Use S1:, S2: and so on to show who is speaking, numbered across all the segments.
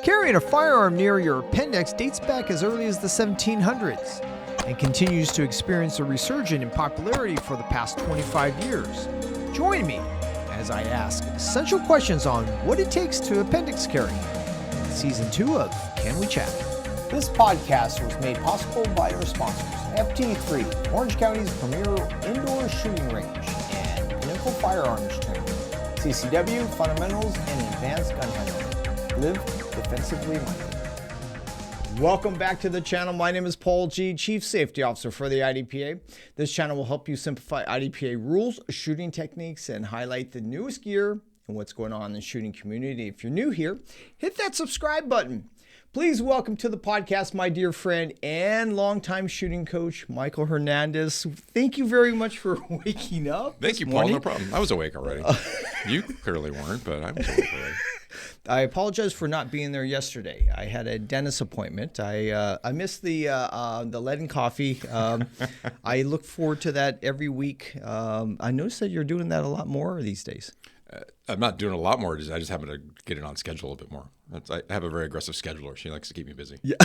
S1: Carrying a firearm near your appendix dates back as early as the 1700s and continues to experience a resurgence in popularity for the past 25 years. Join me as I ask essential questions on what it takes to appendix carry in Season 2 of Can We Chat? This podcast was made possible by our sponsors, FT3, Orange County's premier indoor shooting range, and Pinnacle Firearms Training, CCW, Fundamentals, and Advanced Gun Handling. Live defensively minded. Welcome back to the channel. My name is Paul G., Chief Safety Officer for the IDPA. This channel will help you simplify IDPA rules, shooting techniques, and highlight the newest gear and what's going on in the shooting community. If you're new here, hit that subscribe button. Please welcome to the podcast my dear friend and longtime shooting coach, Michael Hernandez. Thank you very much for waking up.
S2: Thank you, Paul. No problem. I was awake already. You clearly weren't, but I was awake already.
S1: I apologize for not being there yesterday. I had a dentist appointment. I missed the lead and coffee. I look forward to that every week. I noticed that you're doing that a lot more these days.
S2: I'm not doing a lot more. I just happen to get it on schedule a bit more. I have a very aggressive scheduler. She likes to keep me busy.
S1: Yeah.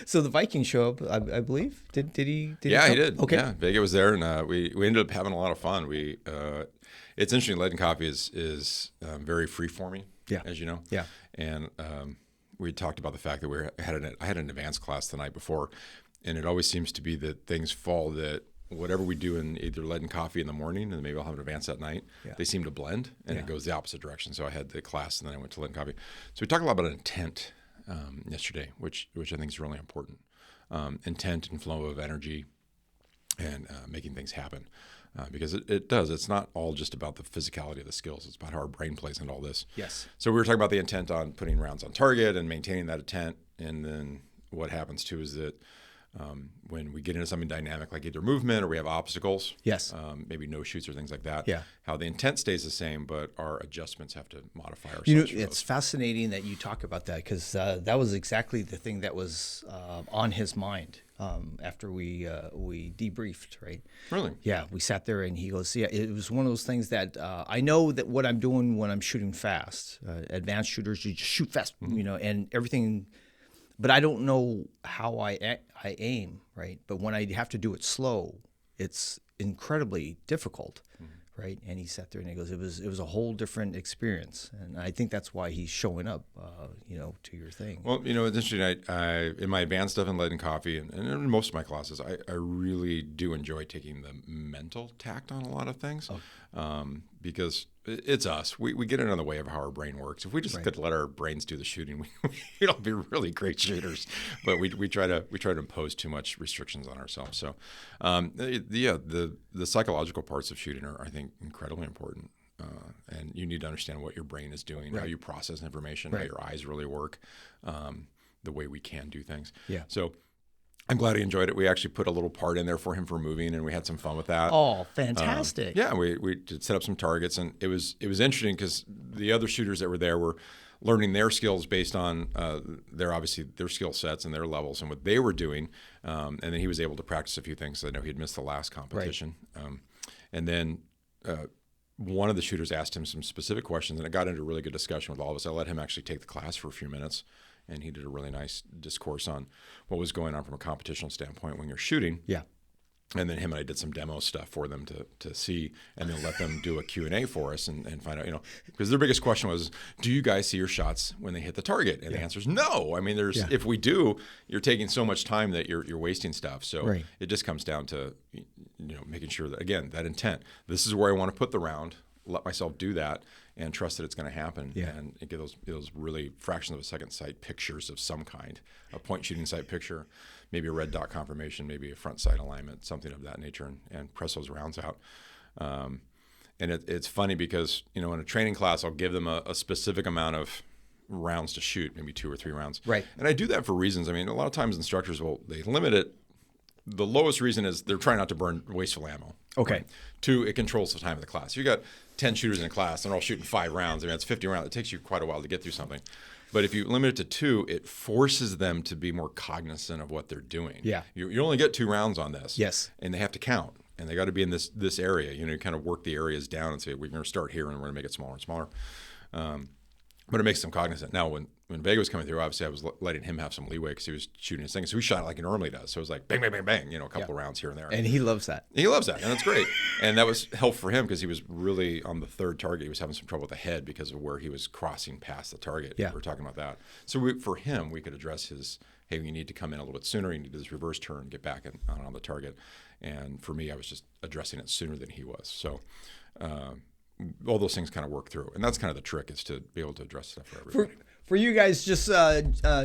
S1: So the Vikings show up, I believe. Did he?
S2: Yeah, he did.
S1: Okay.
S2: Yeah, Vega was there, and we ended up having a lot of fun. It's interesting. Lead and coffee is very free-forming, as you know.
S1: Yeah.
S2: And we talked about the fact that I had an advanced class the night before, and it always seems to be that things fall that whatever we do in either lead and coffee in the morning, and maybe I'll have an advance at night, they seem to blend, and it goes the opposite direction. So I had the class, and then I went to lead and coffee. So we talked a lot about intent yesterday, which I think is really important. Intent and flow of energy and making things happen. Because it does. It's not all just about the physicality of the skills. It's about how our brain plays into all this.
S1: Yes.
S2: So we were talking about the intent on putting rounds on target and maintaining that intent. And then what happens too is that when we get into something dynamic, like either movement or we have obstacles, maybe no shoots or things like that, how the intent stays the same, but our adjustments have to modify ourselves.
S1: You know, it's fascinating that you talk about that because that was exactly the thing that was on his mind after we debriefed, right?
S2: Really?
S1: Yeah, we sat there and he goes, it was one of those things that I know that what I'm doing when I'm shooting fast, advanced shooters, you just shoot fast, you know, and everything. But I don't know how I aim, right? But when I have to do it slow, it's incredibly difficult, right? And he sat there and he goes, it was a whole different experience, and I think that's why he's showing up, to your thing.
S2: Well, it's interesting. I in my advanced stuff in lead and coffee, and in most of my classes, I really do enjoy taking the mental tact on a lot of things, because it's us. We get in the way of how our brain works. If we just could let our brains do the shooting, we'd be really great shooters. But we try to impose too much restrictions on ourselves. So, the psychological parts of shooting are, I think, incredibly important. And you need to understand what your brain is doing, how you process information, how your eyes really work, the way we can do things. Yeah. So I'm glad he enjoyed it. We actually put a little part in there for him for moving, and we had some fun with that.
S1: Oh, fantastic!
S2: We did set up some targets, and it was interesting because the other shooters that were there were learning their skills based on their skill sets and their levels and what they were doing, and then he was able to practice a few things. I know he'd missed the last competition, and then one of the shooters asked him some specific questions, and it got into a really good discussion with all of us. I let him actually take the class for a few minutes, and he did a really nice discourse on what was going on from a competitional standpoint when you're shooting. Yeah. And then him and I did some demo stuff for them to see, and then let them do a Q&A for us and find out, because their biggest question was, do you guys see your shots when they hit the target? And the answer is no. I mean, if we do, you're taking so much time that you're wasting stuff. So it just comes down to, making sure that, again, that intent, this is where I want to put the round, let myself do that, and trust that it's going to happen, and get those really fractions of a second sight pictures of some kind, a point shooting sight picture, maybe a red dot confirmation, maybe a front sight alignment, something of that nature, and press those rounds out. And it's funny because, in a training class, I'll give them a specific amount of rounds to shoot, maybe 2 or 3 rounds. Right. And I do that for reasons. I mean, a lot of times instructors they limit it. The lowest reason is they're trying not to burn wasteful ammo. Okay. Right? 2, it controls the time of the class. You got 10 shooters in a class, and they're all shooting 5 rounds. I mean, it's 50 rounds. It takes you quite a while to get through something. But if you limit it to 2, it forces them to be more cognizant of what they're doing. Yeah. You only get 2 rounds on this. Yes. And they have to count. And they got to be in this area. You kind of work the areas down and say, we're going to start here, and we're going to make it smaller and smaller. But it makes them cognizant. Now, when Vega was coming through, obviously I was letting him have some leeway because he was shooting his thing. So he shot it like he normally does. So it was like bang, bang, bang, bang, a couple of rounds here and there.
S1: And he loves that.
S2: He loves that, and that's great. And that was helpful for him because he was really on the third target. He was having some trouble with the head because of where he was crossing past the target.
S1: Yeah.
S2: We were talking about that. So for him, we could address his, hey, you need to come in a little bit sooner. You need to do this reverse turn, get back on the target. And for me, I was just addressing it sooner than he was. So all those things kind of work through. And that's kind of the trick, is to be able to address stuff for everybody.
S1: For you guys just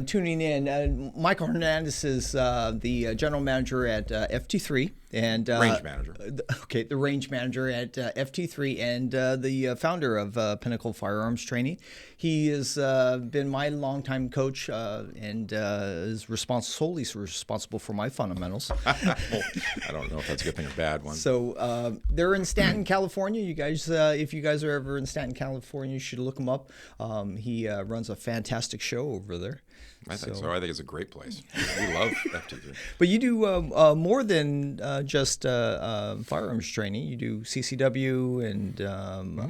S1: tuning in, Michael Hernandez is the general manager at FT3 and
S2: Range manager.
S1: The range manager at FT3 and the founder of Pinnacle Firearms Training. He has been my longtime coach and is solely responsible for my fundamentals.
S2: Well, I don't know if that's a good thing or a bad one.
S1: So they're in Stanton, California. You guys, if you guys are ever in Stanton, California, you should look him up. He runs a fantastic show over there.
S2: I think so. I think it's a great place. We love FT3.
S1: But you do more than just firearms training. You do CCW and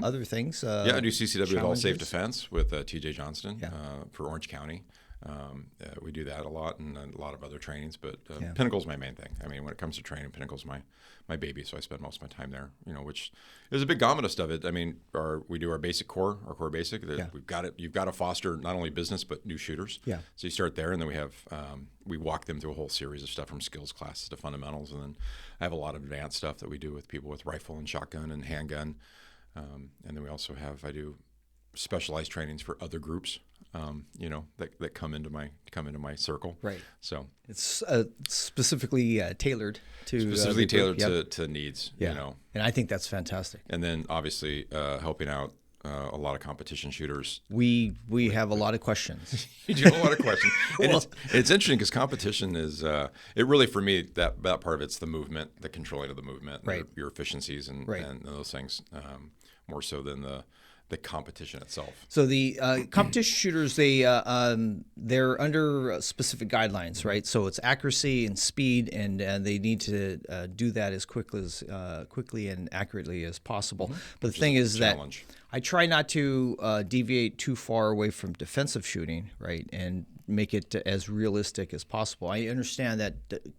S1: other things.
S2: Yeah, I do CCW with All Safe Defense with TJ Johnston for Orange County. We do that a lot, and a lot of other trainings. But Pinnacle's my main thing. I mean, when it comes to training, Pinnacle's my baby, so I spend most of my time there. Which is a big gamut of stuff. I mean, we do our basic core, our core basic. We've got it. You've got to foster not only business but new shooters. Yeah. So you start there, and then we have we walk them through a whole series of stuff from skills classes to fundamentals, and then I have a lot of advanced stuff that we do with people with rifle and shotgun and handgun, and then we also I do specialized trainings for other groups. That come into my circle. Right. So
S1: it's specifically tailored to
S2: to needs.
S1: Yeah. And I think that's fantastic.
S2: And then obviously helping out a lot of competition shooters.
S1: We have a lot of questions.
S2: You do have a lot of questions. And it's interesting because competition is it really, for me, that part of it's the movement, the controlling of the movement,
S1: right.
S2: your efficiencies and those things more so than the competition itself.
S1: So the competition shooters, they're under specific guidelines, right? So it's accuracy and speed, and they need to do that as quickly and accurately as possible. Mm-hmm. But the thing is that I try not to deviate too far away from defensive shooting, right, and make it as realistic as possible. I understand that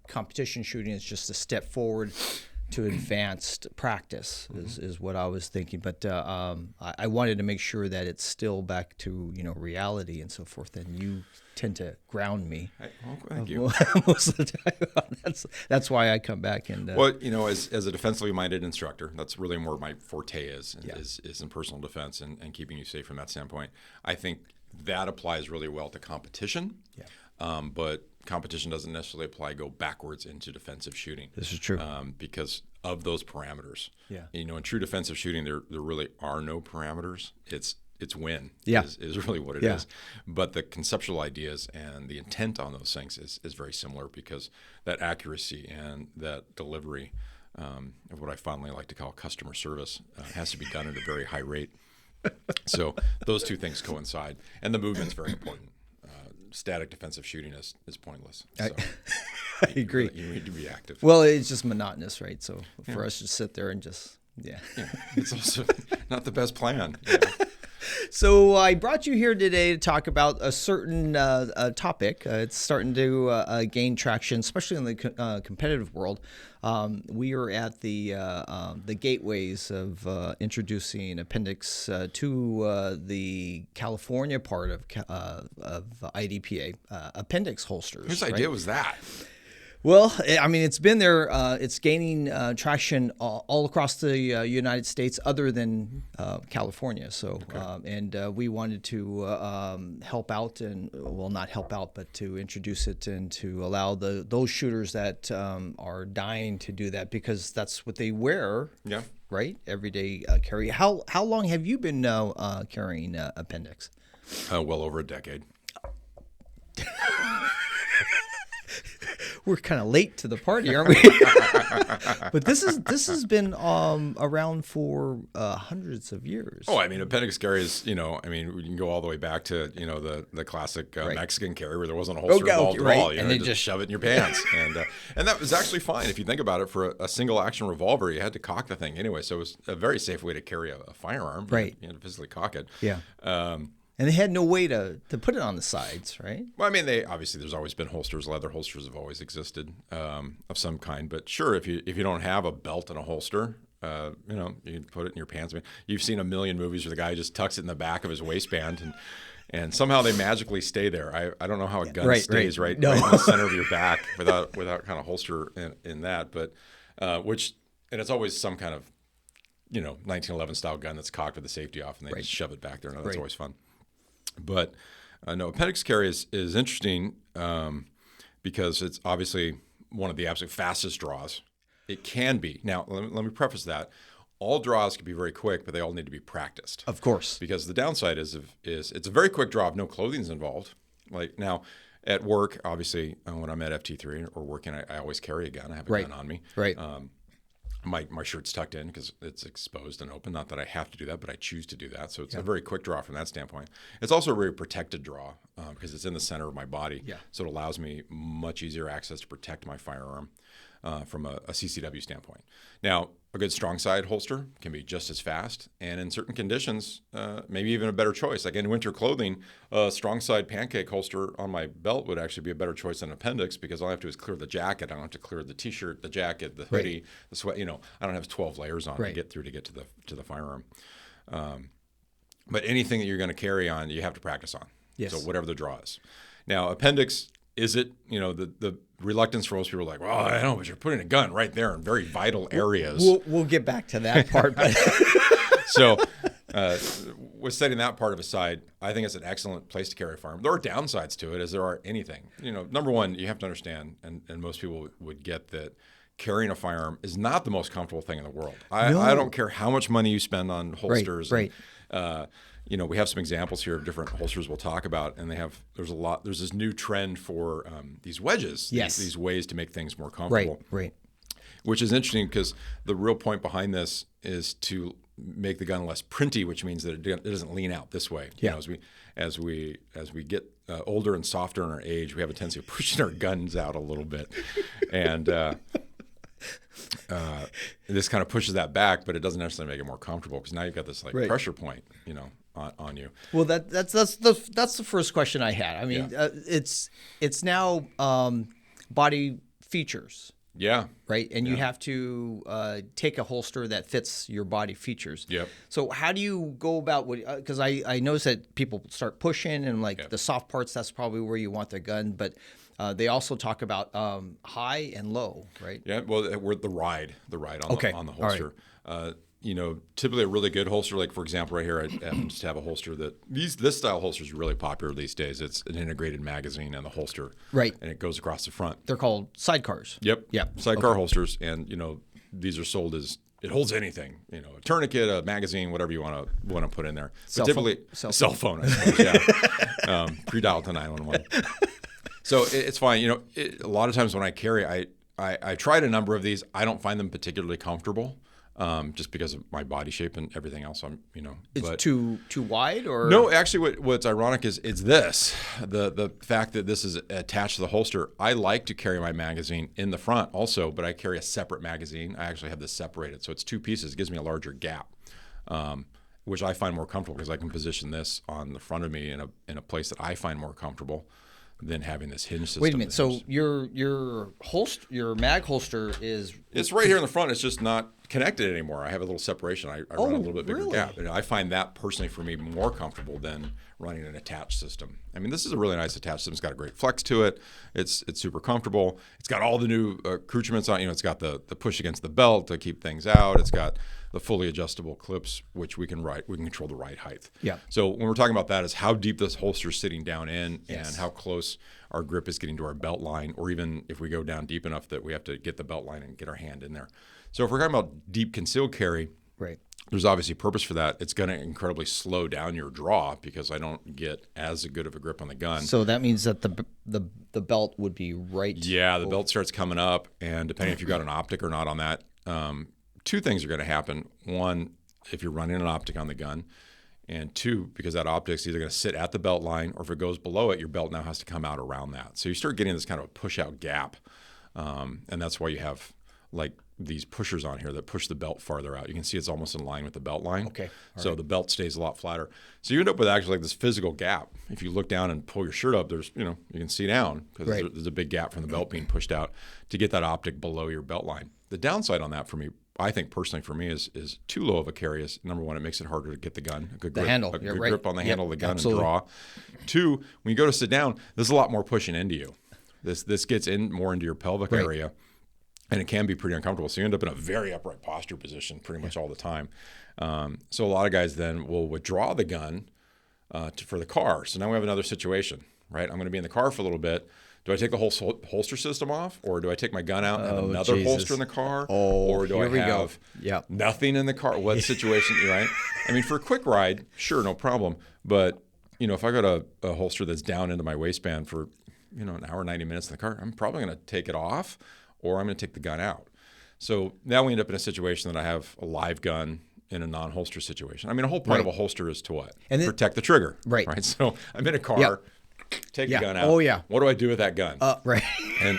S1: competition shooting is just a step forward to advanced practice is what I was thinking, but I wanted to make sure that it's still back to reality and so forth. And you tend to ground me.
S2: Thank you.
S1: Most of the time. That's why I come back and.
S2: As a defensively minded instructor, that's really more my forte is in personal defense and keeping you safe from that standpoint. I think that applies really well to competition. Yeah. But competition doesn't necessarily go backwards into defensive shooting.
S1: This is true.
S2: Because of those parameters.
S1: Yeah.
S2: In true defensive shooting, there really are no parameters. It's win.
S1: Yeah.
S2: Is really what it is. But the conceptual ideas and the intent on those things is very similar, because that accuracy and that delivery of what I fondly like to call customer service has to be done at a very high rate. So those two things coincide, and the movement's very important. Static defensive shooting is pointless. So
S1: I agree.
S2: You need to be active.
S1: Well, it's just monotonous, right? So for us to sit there and just,
S2: it's also not the best plan.
S1: So I brought you here today to talk about a certain topic. It's starting to gain traction, especially in the competitive world. We are at the gateways of introducing Appendix to the California part of IDPA, Appendix holsters.
S2: Whose idea was that?
S1: Well, I mean, it's been there. It's gaining traction all across the United States, other than California. So, and we wanted to help out, and not help out, but to introduce it and to allow those shooters that are dying to do that, because that's what they wear. Yeah. Right. Everyday carry. How long have you been carrying Appendix?
S2: Well over a decade.
S1: We're kind of late to the party, aren't we? But this has been around for hundreds of years.
S2: Oh, I mean, Appendix carry is, we can go all the way back to, the classic Mexican carry where there wasn't a holster involved at all.
S1: And they
S2: just shove it in your pants. And that was actually fine. If you think about it, for a single action revolver, you had to cock the thing anyway. So it was a very safe way to carry a firearm.
S1: Right.
S2: You had to physically cock it.
S1: Yeah.
S3: And they had no way to put it on the sides, right?
S2: Well, I mean, obviously there's always been holsters. Leather holsters have always existed of some kind. But sure, if you don't have a belt and a holster, you can put it in your pants. I mean, you've seen a million movies where the guy just tucks it in the back of his waistband and somehow they magically stay there. I don't know how a gun stays right in the center of your back without kind of holster in that. But and it's always some kind of 1911 style gun that's cocked with the safety off and they just shove it back there. No, that's always fun. But no, appendix carry is interesting because it's obviously one of the absolute fastest draws. It can be. Now, let me preface that. All draws can be very quick, but they all need to be practiced.
S3: Of course. Because
S2: the downside is it's a very quick draw if no clothing's involved. Like now, at work, obviously, when I'm at FT3 or working, I always carry a gun. I have a gun on me.
S3: Right.
S2: My shirt's tucked in because it's exposed and open. Not that I have to do that, but I choose to do that. So it's a very quick draw from that standpoint. It's also a very protected draw because it's in the center of my body.
S3: Yeah.
S2: So it allows me much easier access to protect my firearm from a CCW standpoint. Now, a good strong side holster can be just as fast, and in certain conditions, maybe even a better choice. Like in winter clothing, a strong side pancake holster on my belt would actually be a better choice than appendix because all I have to do is clear the jacket. I don't have to clear the t-shirt, the jacket, the hoodie, the sweat. I don't have 12 layers on to get through to get to the firearm. But anything that you're going to carry on, you have to practice on.
S3: Yes.
S2: So whatever the draw is. Now, appendix. Is it, the reluctance for most people are like, well, I know, but you're putting a gun right there in very vital areas.
S3: We'll get back to that part. But
S2: So with setting that part of aside, I think it's an excellent place to carry a firearm. There are downsides to it as there are anything. Number one, you have to understand, and most people would get that carrying a firearm is not the most comfortable thing in the world. I don't care how much money you spend on holsters.
S3: Right.
S2: We have some examples here of different holsters we'll talk about, and there's this new trend for these wedges, these ways to make things more comfortable.
S3: Right.
S2: Which is interesting because the real point behind this is to make the gun less printy, which means that it doesn't lean out this way.
S3: Yeah.
S2: As we get older and softer in our age, we have a tendency of pushing our guns out a little bit, and this kind of pushes that back, but it doesn't necessarily make it more comfortable because now you've got this pressure point, on you.
S3: Well, that's the first question I had. I mean, it's now body features.
S2: Yeah.
S3: Right. And you have to take a holster that fits your body features.
S2: Yep.
S3: So how do you go about because I notice that people start pushing and the soft parts, that's probably where you want the gun. But they also talk about high and low, right?
S2: Yeah. Well, we're the ride on the holster.
S3: All right.
S2: Typically a really good holster, like for example, right here, I just have a holster this style holster is really popular these days. It's an integrated magazine and the holster,
S3: right?
S2: And it goes across the front.
S3: They're called sidecars.
S2: Yep. Sidecar holsters, and these are sold as it holds anything, a tourniquet, a magazine, whatever you want to put in there. But typically, cell phone, I suppose, yeah. Pre-dial to 911. So it's fine. A lot of times when I carry, I tried a number of these. I don't find them particularly comfortable. Just because of my body shape and everything else,
S3: It's too wide, or
S2: no. Actually, what's ironic is the fact that this is attached to the holster. I like to carry my magazine in the front also, but I carry a separate magazine. I actually have this separated, so it's two pieces. It gives me a larger gap, which I find more comfortable because I can position this on the front of me in a place that I find more comfortable than having this hinge system.
S3: Wait a minute. So your mag holster
S2: it's right here in the front. It's just not connected anymore. I have a little separation. I run a little bit bigger gap. And I find that personally for me more comfortable than running an attached system. I mean, this is a really nice attached system. It's got a great flex to it. It's super comfortable. It's got all the new accoutrements on. It's got the push against the belt to keep things out. It's got the fully adjustable clips, which we can control the ride height.
S3: Yeah.
S2: So when we're talking about that, is how deep this holster is sitting down in, and how close our grip is getting to our belt line, or even if we go down deep enough that we have to get the belt line and get our hand in there. So if we're talking about deep concealed carry, there's obviously purpose for that. It's going to incredibly slow down your draw because I don't get as good of a grip on the gun.
S3: So that means that the belt would be right.
S2: Yeah, the belt starts coming up, and depending if you've got an optic or not on that, two things are going to happen. One, if you're running an optic on the gun, and two, because that optic's either going to sit at the belt line, or if it goes below it, your belt now has to come out around that. So you start getting this kind of a push-out gap, and that's why you have these pushers on here that push the belt farther out. You can see it's almost in line with the belt line.
S3: Okay.
S2: So the belt stays a lot flatter. So you end up with actually like this physical gap. If you look down and pull your shirt up, there's, you can see down because there's a big gap from the belt being pushed out to get that optic below your belt line. The downside on that for me, I think personally for me, is too low of a carry. Is number one, it makes it harder to get the gun, a good grip,
S3: handle.
S2: a good
S3: Right.
S2: grip on the handle of the gun
S3: Absolutely.
S2: and draw. Two, when you go to sit down, there's a lot more pushing into you. This gets in more into your pelvic area. And it can be pretty uncomfortable. So you end up in a very upright posture position pretty much all the time. So a lot of guys then will withdraw the gun for the car. So now we have another situation, right? I'm going to be in the car for a little bit. Do I take the whole holster system off, or do I take my gun out and have another holster in the car, or do I have nothing in the car? What situation, right? I mean, for a quick ride, sure, no problem. But if I got a holster that's down into my waistband for an hour, 90 minutes in the car, I'm probably going to take it off, or I'm going to take the gun out. So now we end up in a situation that I have a live gun in a non-holster situation. I mean, the whole point of a holster is to what? And protect the trigger. Right. So I'm in a car, take the gun out.
S3: Oh, yeah.
S2: What do I do with that gun?
S3: Right.
S2: And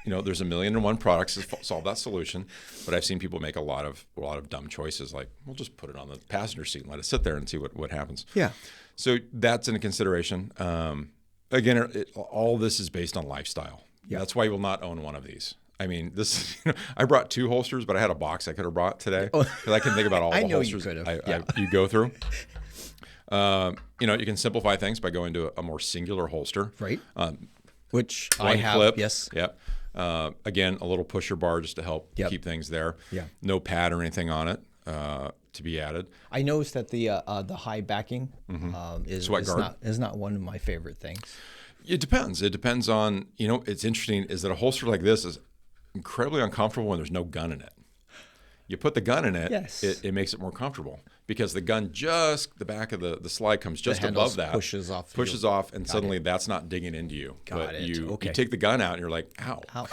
S2: there's 1,000,001 products to solve that solution, but I've seen people make a lot of dumb choices, like we'll just put it on the passenger seat and let it sit there and see what happens.
S3: Yeah.
S2: So that's in consideration. Again, all this is based on lifestyle. Yeah. That's why you will not own one of these. I mean, I brought 2 holsters, but I had a box I could have brought today because I can think about all the holsters you go through. You can simplify things by going to a more singular holster.
S3: Right. Which I have.
S2: Clip.
S3: Yes.
S2: Yep. Again, a little pusher bar just to help keep things there. Yeah. No pad or anything on it to be added.
S3: I noticed that the high backing is not one of my favorite things.
S2: It depends. It depends on, it's interesting is that a holster like this is incredibly uncomfortable when there's no gun in it. You put the gun in it, it makes it more comfortable because the gun the back of the slide comes just above that.
S3: Pushes
S2: off, and suddenly that's not digging into you. You take the gun out and you're like, ow.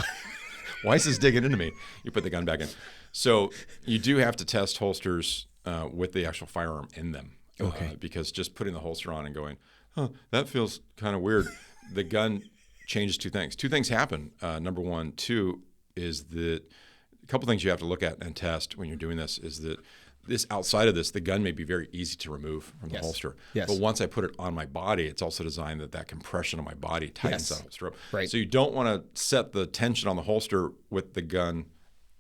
S2: Why is this digging into me? You put the gun back in. So you do have to test holsters with the actual firearm in them. Because just putting the holster on and going, that feels kind of weird. The gun changes 2 things. 2 things happen. Number 1, 2 is that a couple things you have to look at and test when you're doing this is that outside of this, the gun may be very easy to remove from the holster. Yes. But once I put it on my body, it's also designed that compression of my body tightens that holster up. Right. So you don't want to set the tension on the holster with the gun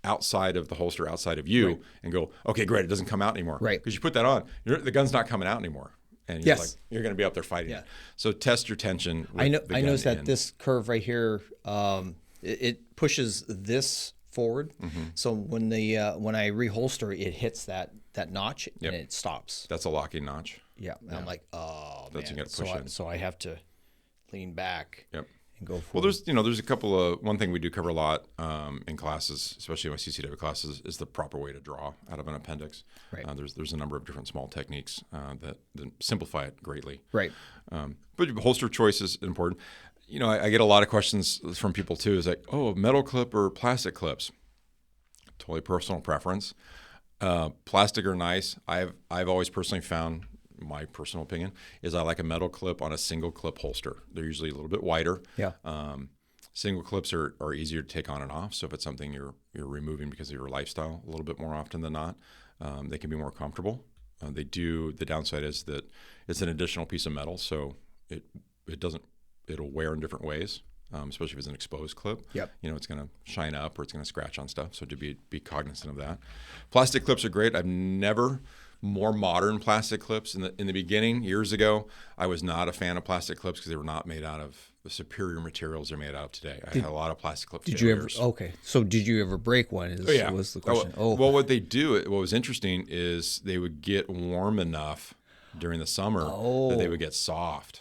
S2: outside of the holster, outside of you, and go, okay, great, it doesn't come out anymore. Right. Because you put that on, the gun's not coming out anymore. And you're going to be up there fighting it. So test your tension with the gun. I noticed that this curve right here, it pushes this forward. So when I reholster, it hits that notch and it stops. That's a locking notch.
S3: Yeah. And I'm like, oh,
S2: that's
S3: man.
S2: You got to push in.
S3: So I have to lean back. Yep. And go forward.
S2: Well, there's a couple of one thing we do cover a lot in classes, especially in my CCW classes, is the proper way to draw out of an appendix. Right. There's a number of different small techniques that simplify it greatly. Right. But holster choice is important. I get a lot of questions from people too. Is like, oh, metal clip or plastic clips? Totally personal preference. Plastic are nice. I've always personally found, my personal opinion, is I like a metal clip on a single clip holster. They're usually a little bit wider. Yeah. Single clips are easier to take on and off. So if it's something you're removing because of your lifestyle a little bit more often than not, they can be more comfortable. The downside is that it's an additional piece of metal, so it'll wear in different ways. Especially if it's an exposed clip. Yep. It's going to shine up or it's going to scratch on stuff. So to be cognizant of that. Plastic clips are great. I've never more modern plastic clips. In the beginning, years ago, I was not a fan of plastic clips because they were not made out of the superior materials they're made out of today. I had a lot of plastic clip failures.
S3: So did you ever break one? Was the question.
S2: Well, what was interesting is they would get warm enough during the summer that they would get soft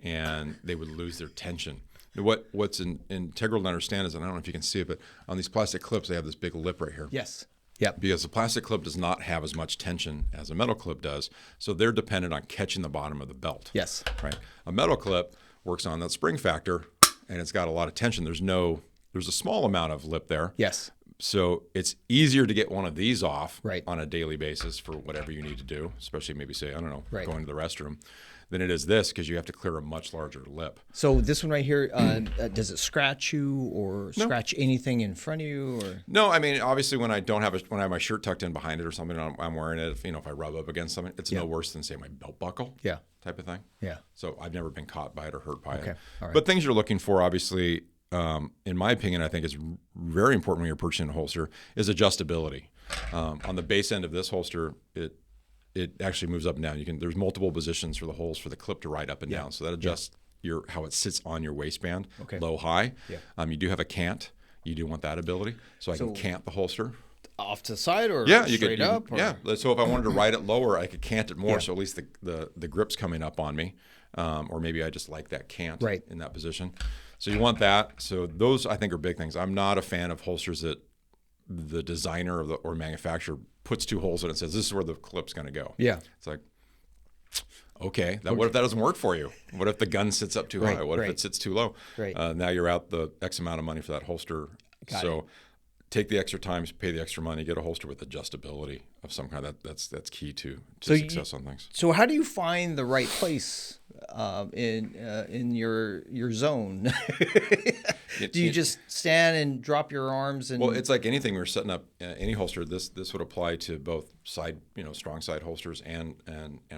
S2: and they would lose their tension. What's integral to understand is, and I don't know if you can see it, but on these plastic clips, they have this big lip right here.
S3: Yes. Yeah.
S2: Because the plastic clip does not have as much tension as a metal clip does, so they're dependent on catching the bottom of the belt.
S3: Yes.
S2: Right. A metal clip works on that spring factor, and it's got a lot of tension. There's a small amount of lip there.
S3: Yes.
S2: So it's easier to get one of these off on a daily basis for whatever you need to do, especially maybe say, I don't know, going to the restroom, than it is this, because you have to clear a much larger lip.
S3: So this one right here, does it scratch you or scratch anything in front of you? Or
S2: No, I mean, obviously when I have my shirt tucked in behind it or something, and I'm wearing it, if I rub up against something, it's no worse than, say, my belt buckle.
S3: Yeah.
S2: Type of thing.
S3: Yeah.
S2: So I've never been caught by it or hurt by it.
S3: All right.
S2: But things you're looking for, obviously, in my opinion, I think is very important when you're purchasing a holster, is adjustability. On the base end of this holster, it actually moves up and down. There's multiple positions for the holes for the clip to ride up and down. So that adjusts how it sits on your waistband, low, high. Yeah. You do have a cant. You do want that ability. So I can cant the holster.
S3: Off to the side or straight up?
S2: Yeah. So if I wanted to ride it lower, I could cant it more. So at least the grip's coming up on me. Or maybe I just like that cant in that position. So you want that. So those, I think, are big things. I'm not a fan of holsters that the designer or manufacturer puts two holes in it and says, this is where the clip's going to go.
S3: Yeah.
S2: It's like, okay, what if that doesn't work for you? What if the gun sits up too high? What if it sits too low?
S3: Right.
S2: Now you're out the X amount of money for that holster. So take the extra time, pay the extra money, get a holster with adjustability of some kind. That's key to success on things.
S3: So how do you find the right place in your zone? Do you just stand and drop your arms? And
S2: well, it's like anything. We're setting up any holster. This would apply to both side, strong side holsters and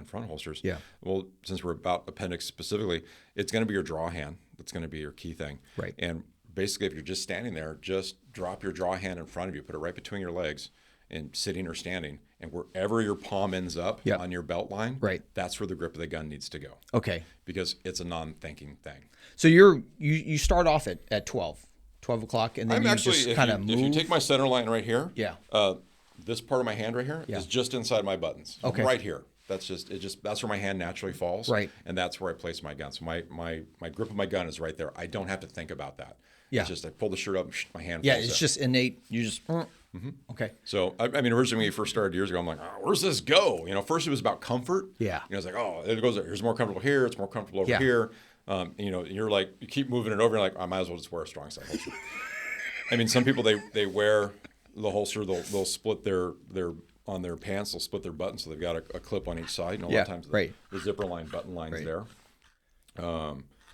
S2: front holsters.
S3: Yeah.
S2: Well, since we're about Appendix specifically, it's going to be your draw hand. That's going to be your key thing.
S3: Right.
S2: And basically, if you're just standing there, just drop your draw hand in front of you, put it right between your legs, and sitting or standing, and wherever your palm ends up on your belt line, that's where the grip of the gun needs to go.
S3: Okay.
S2: Because it's a non-thinking thing.
S3: So you start off at 12 o'clock, and then just kind of move.
S2: If you take my center line right here,
S3: yeah,
S2: this part of my hand right here is just inside my buttons.
S3: Okay.
S2: Right here. That's where my hand naturally falls.
S3: Right.
S2: And that's where I place my gun. So my grip of my gun is right there. I don't have to think about that.
S3: Yeah.
S2: It's just I pull the shirt up, my hand falls
S3: Yeah, it's
S2: up.
S3: just innate. You just okay.
S2: So I mean, originally when we first started years ago, I'm like, where's this go? First it was about comfort.
S3: Yeah.
S2: It's like, it goes. Here's more comfortable here. It's more comfortable over here. You're like, you keep moving it over. You're like, I might as well just wear a strong side holster. I mean, some people they wear the holster. They'll split their on their pants. They'll split their buttons so they've got a clip on each side. And a lot of times the zipper line button line's there.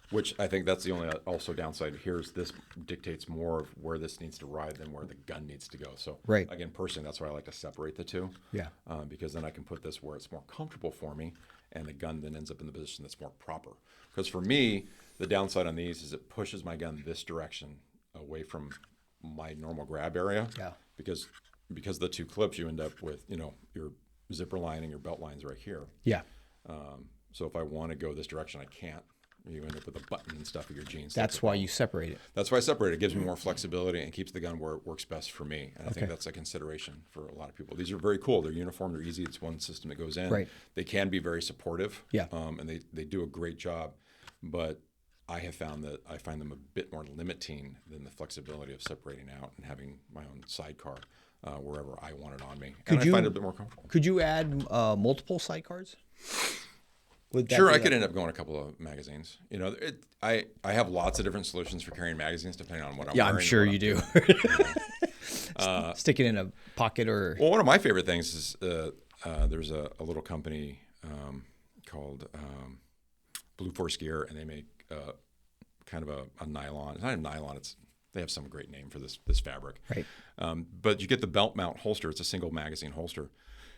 S2: Which I think that's the only also downside here is this dictates more of where this needs to ride than where the gun needs to go. So again, personally, that's why I like to separate the two.
S3: Yeah.
S2: Because then I can put this where it's more comfortable for me, and the gun then ends up in the position that's more proper. Because for me, the downside on these is it pushes my gun this direction away from my normal grab area.
S3: Yeah.
S2: Because the two clips, you end up with your zipper line and your belt lines right here.
S3: Yeah.
S2: So if I want to go this direction, I can't. You end up with a button and stuff of your jeans.
S3: That's why you separate it.
S2: That's why I separate it. It gives me more flexibility and keeps the gun where it works best for me. And I think that's a consideration for a lot of people. These are very cool. They're uniform. They're easy. It's one system that goes in.
S3: Right.
S2: They can be very supportive.
S3: Yeah.
S2: And they do a great job. But I have found that I find them a bit more limiting than the flexibility of separating out and having my own sidecar wherever I want it on me. And I find it a bit more comfortable.
S3: Could you add multiple sidecars?
S2: Sure, I could end up going a couple of magazines. I have lots of different solutions for carrying magazines depending on what I'm wearing.
S3: Yeah, I'm sure you do. Stick it in a pocket or...
S2: Well, one of my favorite things is there's a little company called Blue Force Gear, and they make kind of a nylon. It's not a nylon. They have some great name for this fabric.
S3: Right.
S2: But you get the belt mount holster. It's a single magazine holster.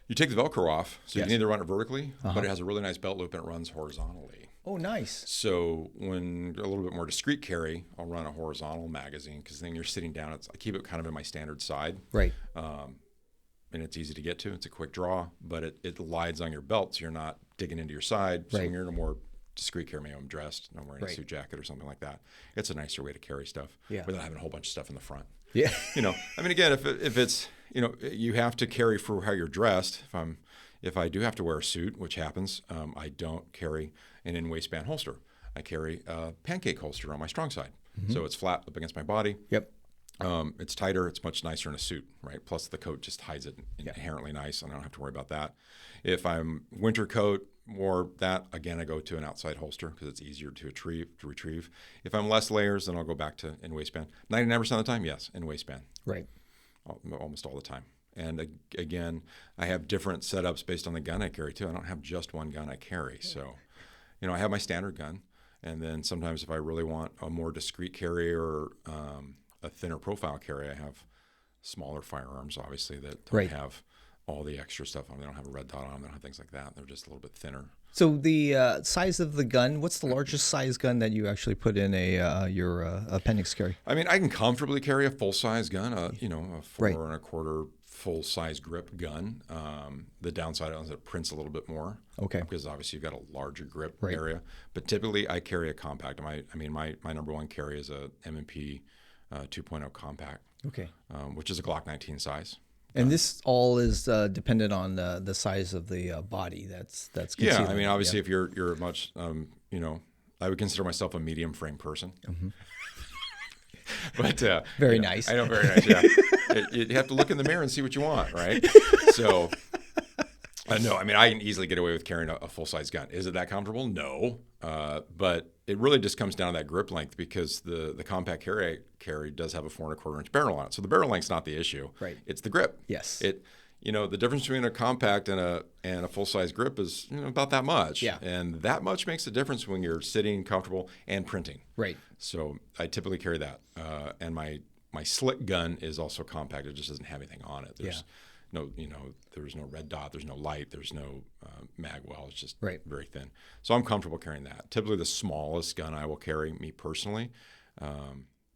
S2: You take the Velcro off, so you can either run it vertically, but it has a really nice belt loop and it runs horizontally.
S3: Oh, nice.
S2: So when a little bit more discreet carry, I'll run a horizontal magazine because then you're sitting down. I keep it kind of in my standard side.
S3: Right.
S2: And it's easy to get to. It's a quick draw, but it glides on your belt, so you're not digging into your side. So when you're in a more discreet carry, maybe I'm dressed and I'm wearing a suit jacket or something like that, it's a nicer way to carry stuff without having a whole bunch of stuff in the front.
S3: Yeah.
S2: I mean, again, if it's, you have to carry for how you're dressed. If I do have to wear a suit, which happens, I don't carry an in-waistband holster. I carry a pancake holster on my strong side. So it's flat up against my body.
S3: Yep.
S2: It's tighter. It's much nicer in a suit, right? Plus the coat just hides it inherently nice, and I don't have to worry about that. If I'm winter coat, more that, again, I go to an outside holster because it's easier to retrieve. If I'm less layers, then I'll go back to in waistband. 99% of the time, yes, in waistband.
S3: Right.
S2: Almost all the time. And again, I have different setups based on the gun I carry too. I don't have just one gun I carry. So, I have my standard gun, and then sometimes if I really want a more discreet carry or a thinner profile carry, I have smaller firearms, obviously, that don't have all the extra stuff on them. They don't have a red dot on them. They don't have things like that. They're just a little bit thinner.
S3: So the size of the gun, what's the largest size gun that you actually put in your appendix carry?
S2: I mean, I can comfortably carry a full-size gun, a 4.25 full-size grip gun. The downside is it prints a little bit more.
S3: Okay.
S2: Because obviously you've got a larger grip area. But typically I carry a compact. My number one carry is a M&P 2.0 compact.
S3: Okay.
S2: Which is a Glock 19 size.
S3: And this all is dependent on the size of the body that's concealing.
S2: Yeah, I mean, obviously, if you're much, I would consider myself a medium frame person.
S3: Mm-hmm.
S2: But
S3: very nice.
S2: I know, very nice. Yeah, you have to look in the mirror and see what you want, right? So, no, I mean, I can easily get away with carrying a full size gun. Is it that comfortable? No, but it really just comes down to that grip length because the compact carry does have a 4.25 inch barrel on it. So the barrel length's not the issue.
S3: Right.
S2: It's the grip.
S3: Yes.
S2: The difference between a compact and a full size grip is about that much.
S3: Yeah.
S2: And that much makes a difference when you're sitting comfortable and printing.
S3: Right.
S2: So I typically carry that. And my slick gun is also compact. It just doesn't have anything on it. There's there's no red dot, there's no light, there's no mag well. It's just very thin. So I'm comfortable carrying that. Typically the smallest gun I will carry, me personally,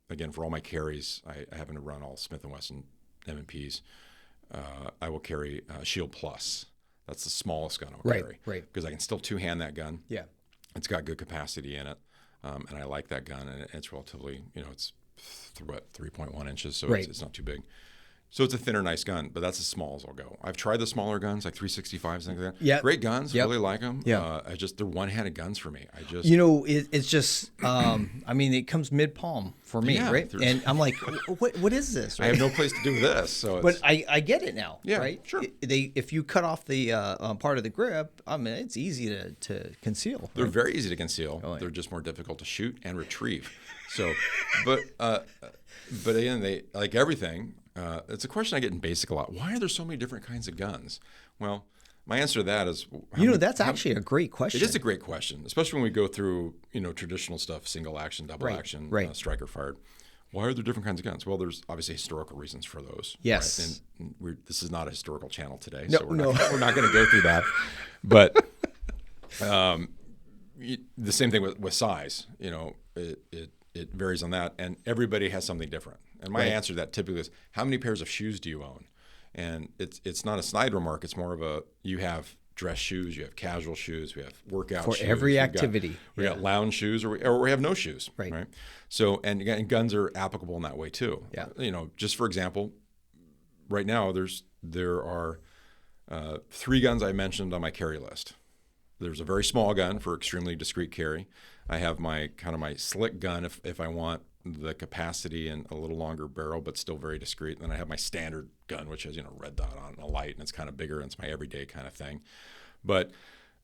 S2: again, for all my carries, I happen to run all Smith & Wesson M&Ps. I will carry Shield Plus. That's the smallest gun I'll carry.
S3: Right.
S2: Because I can still two-hand that gun.
S3: Yeah.
S2: It's got good capacity in it. And I like that gun. And it's relatively, it's 3.1 inches, so it's not too big. So it's a thinner, nice gun, but that's as small as I'll go. I've tried the smaller guns, like 365s, things like that.
S3: Yeah.
S2: Great guns, really like them.
S3: Yeah.
S2: They're one-handed guns for me.
S3: It's just, it comes mid-palm for me, right? And I'm like, what is this? Right?
S2: I have no place to do this. So
S3: but I get it now, right?
S2: Sure.
S3: If you cut off the part of the grip, it's easy to conceal.
S2: They're very easy to conceal.
S3: Oh, yeah.
S2: They're just more difficult to shoot and retrieve. So, but again, they like everything. It's a question I get in basic a lot. Why are there so many different kinds of guns? Well, my answer to that is,
S3: that's actually a great question.
S2: It is a great question, especially when we go through, traditional stuff, single action, double action, striker fired. Why are there different kinds of guns? Well, there's obviously historical reasons for those.
S3: Yes.
S2: Right? And this is not a historical channel today,
S3: no,
S2: so we're not going to go through that. But the same thing with size. It varies on that, and everybody has something different. And my answer to that typically is, how many pairs of shoes do you own? And it's not a snide remark. It's more of you have dress shoes, you have casual shoes, we have workout shoes.
S3: For every activity.
S2: We got lounge shoes, or we have no shoes. Right. So, and again, guns are applicable in that way too.
S3: Yeah.
S2: Just for example, right now there are 3 guns I mentioned on my carry list. There's a very small gun for extremely discreet carry. I have my slick gun if I want the capacity and a little longer barrel, but still very discreet. And then I have my standard gun, which has red dot on a light, and it's kind of bigger, and it's my everyday kind of thing. But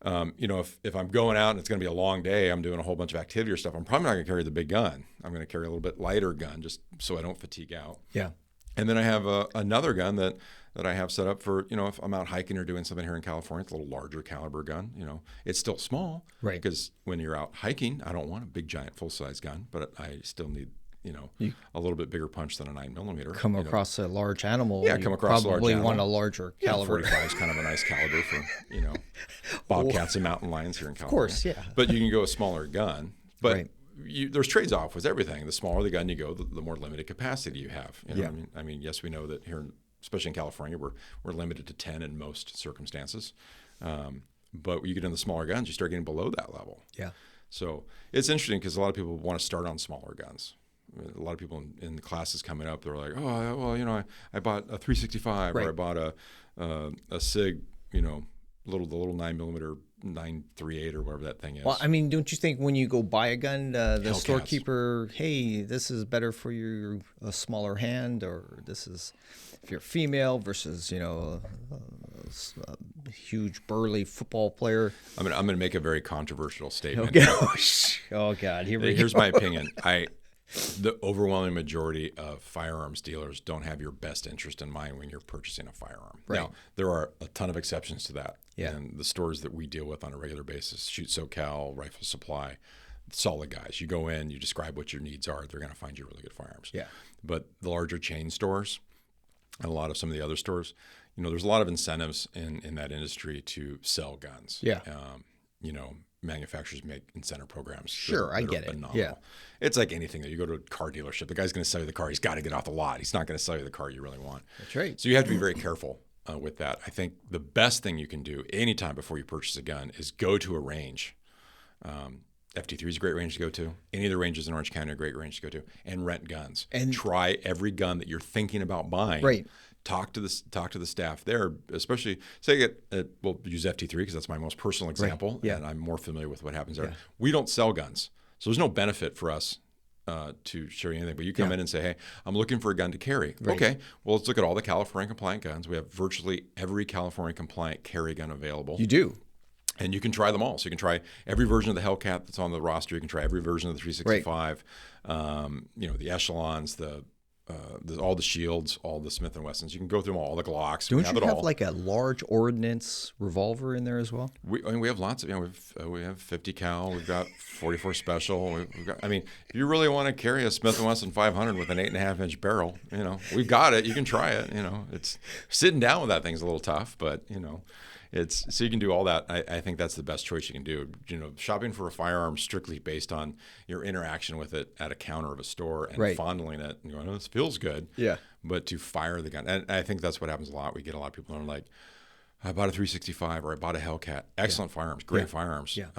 S2: if I'm going out and it's going to be a long day, I'm doing a whole bunch of activity or stuff, I'm probably not going to carry the big gun. I'm going to carry a little bit lighter gun just so I don't fatigue out.
S3: Yeah.
S2: And then I have another gun that I have set up for, if I'm out hiking or doing something here in California. It's a little larger caliber gun. It's still small.
S3: Right.
S2: Because when you're out hiking, I don't want a big, giant, full-size gun, but I still need, a little bit bigger punch than a 9mm.
S3: Come across a large animal.
S2: Yeah, come across a large animal.
S3: Probably want a larger caliber.
S2: 45 is kind of a nice caliber for, bobcats and mountain lions here in California.
S3: Of course, yeah.
S2: But you can go a smaller gun. But there's trades off with everything. The smaller the gun you go, the more limited capacity you have. I mean, yes, we know that here, especially in California, we're limited to 10 in most circumstances. But when you get in the smaller guns, you start getting below that level.
S3: Yeah.
S2: So it's interesting because a lot of people want to start on smaller guns. A lot of people in the classes coming up, they're like, oh, well, I bought a 365 or I bought a SIG, the little 9mm 938 or whatever that thing is.
S3: Well, I mean, don't you think when you go buy a gun, the storekeeper, hey, this is better for your smaller hand, or this is if you're female versus a huge burly football player.
S2: I'm gonna make a very controversial statement.
S3: Okay. Oh God, here's
S2: my opinion. The overwhelming majority of firearms dealers don't have your best interest in mind when you're purchasing a firearm.
S3: Right.
S2: Now, there are a ton of exceptions to that.
S3: Yeah.
S2: And the stores that we deal with on a regular basis, Shoot SoCal, Rifle Supply, solid guys. You go in, you describe what your needs are, they're going to find you really good firearms.
S3: Yeah.
S2: But the larger chain stores and a lot of some of the other stores, there's a lot of incentives in that industry to sell guns.
S3: Yeah.
S2: Manufacturers make incentive programs.
S3: Sure, I get it.
S2: Phenomenal.
S3: Yeah.
S2: It's like anything that you go to a car dealership, the guy's going to sell you the car. He's got to get off the lot. He's not going to sell you the car you really want.
S3: That's right.
S2: So you have to be very careful with that. I think the best thing you can do anytime before you purchase a gun is go to a range. FT3 is a great range to go to. Any of the ranges in Orange County are a great range to go to, and rent guns. And try every gun that you're thinking about buying.
S3: Right.
S2: Talk to the staff there, especially say we'll use FT3 because that's my most personal example,
S3: right. Yeah.
S2: and I'm more familiar with what happens there.
S3: Yeah.
S2: We don't sell guns, so there's no benefit for us to show you anything. But you come in and say, "Hey, I'm looking for a gun to carry." Right. Okay, well, let's look at all the California compliant guns. We have virtually every California compliant carry gun available.
S3: You do.
S2: And you can try them all. So you can try every version of the Hellcat that's on the roster. You can try every version of the 365. Right. The Echelons, all the Shields, all the Smith & Wessons. You can go through them all the Glocks.
S3: Don't you have like a large ordnance revolver in there as well?
S2: We have lots of. We have 50 cal. We've got 44 special. We've got. If you really want to carry a Smith & Wesson 500 with an 8.5-inch barrel, we've got it. You can try it. It's sitting down with that thing's a little tough, but so you can do all that. I think that's the best choice you can do. Shopping for a firearm strictly based on your interaction with it at a counter of a store and
S3: right.
S2: fondling it and going, "Oh, this feels good."
S3: Yeah.
S2: But to fire the gun, and I think that's what happens a lot. We get a lot of people who are like, "I bought a 365 or I bought a Hellcat. Excellent firearms, great firearms."
S3: Yeah.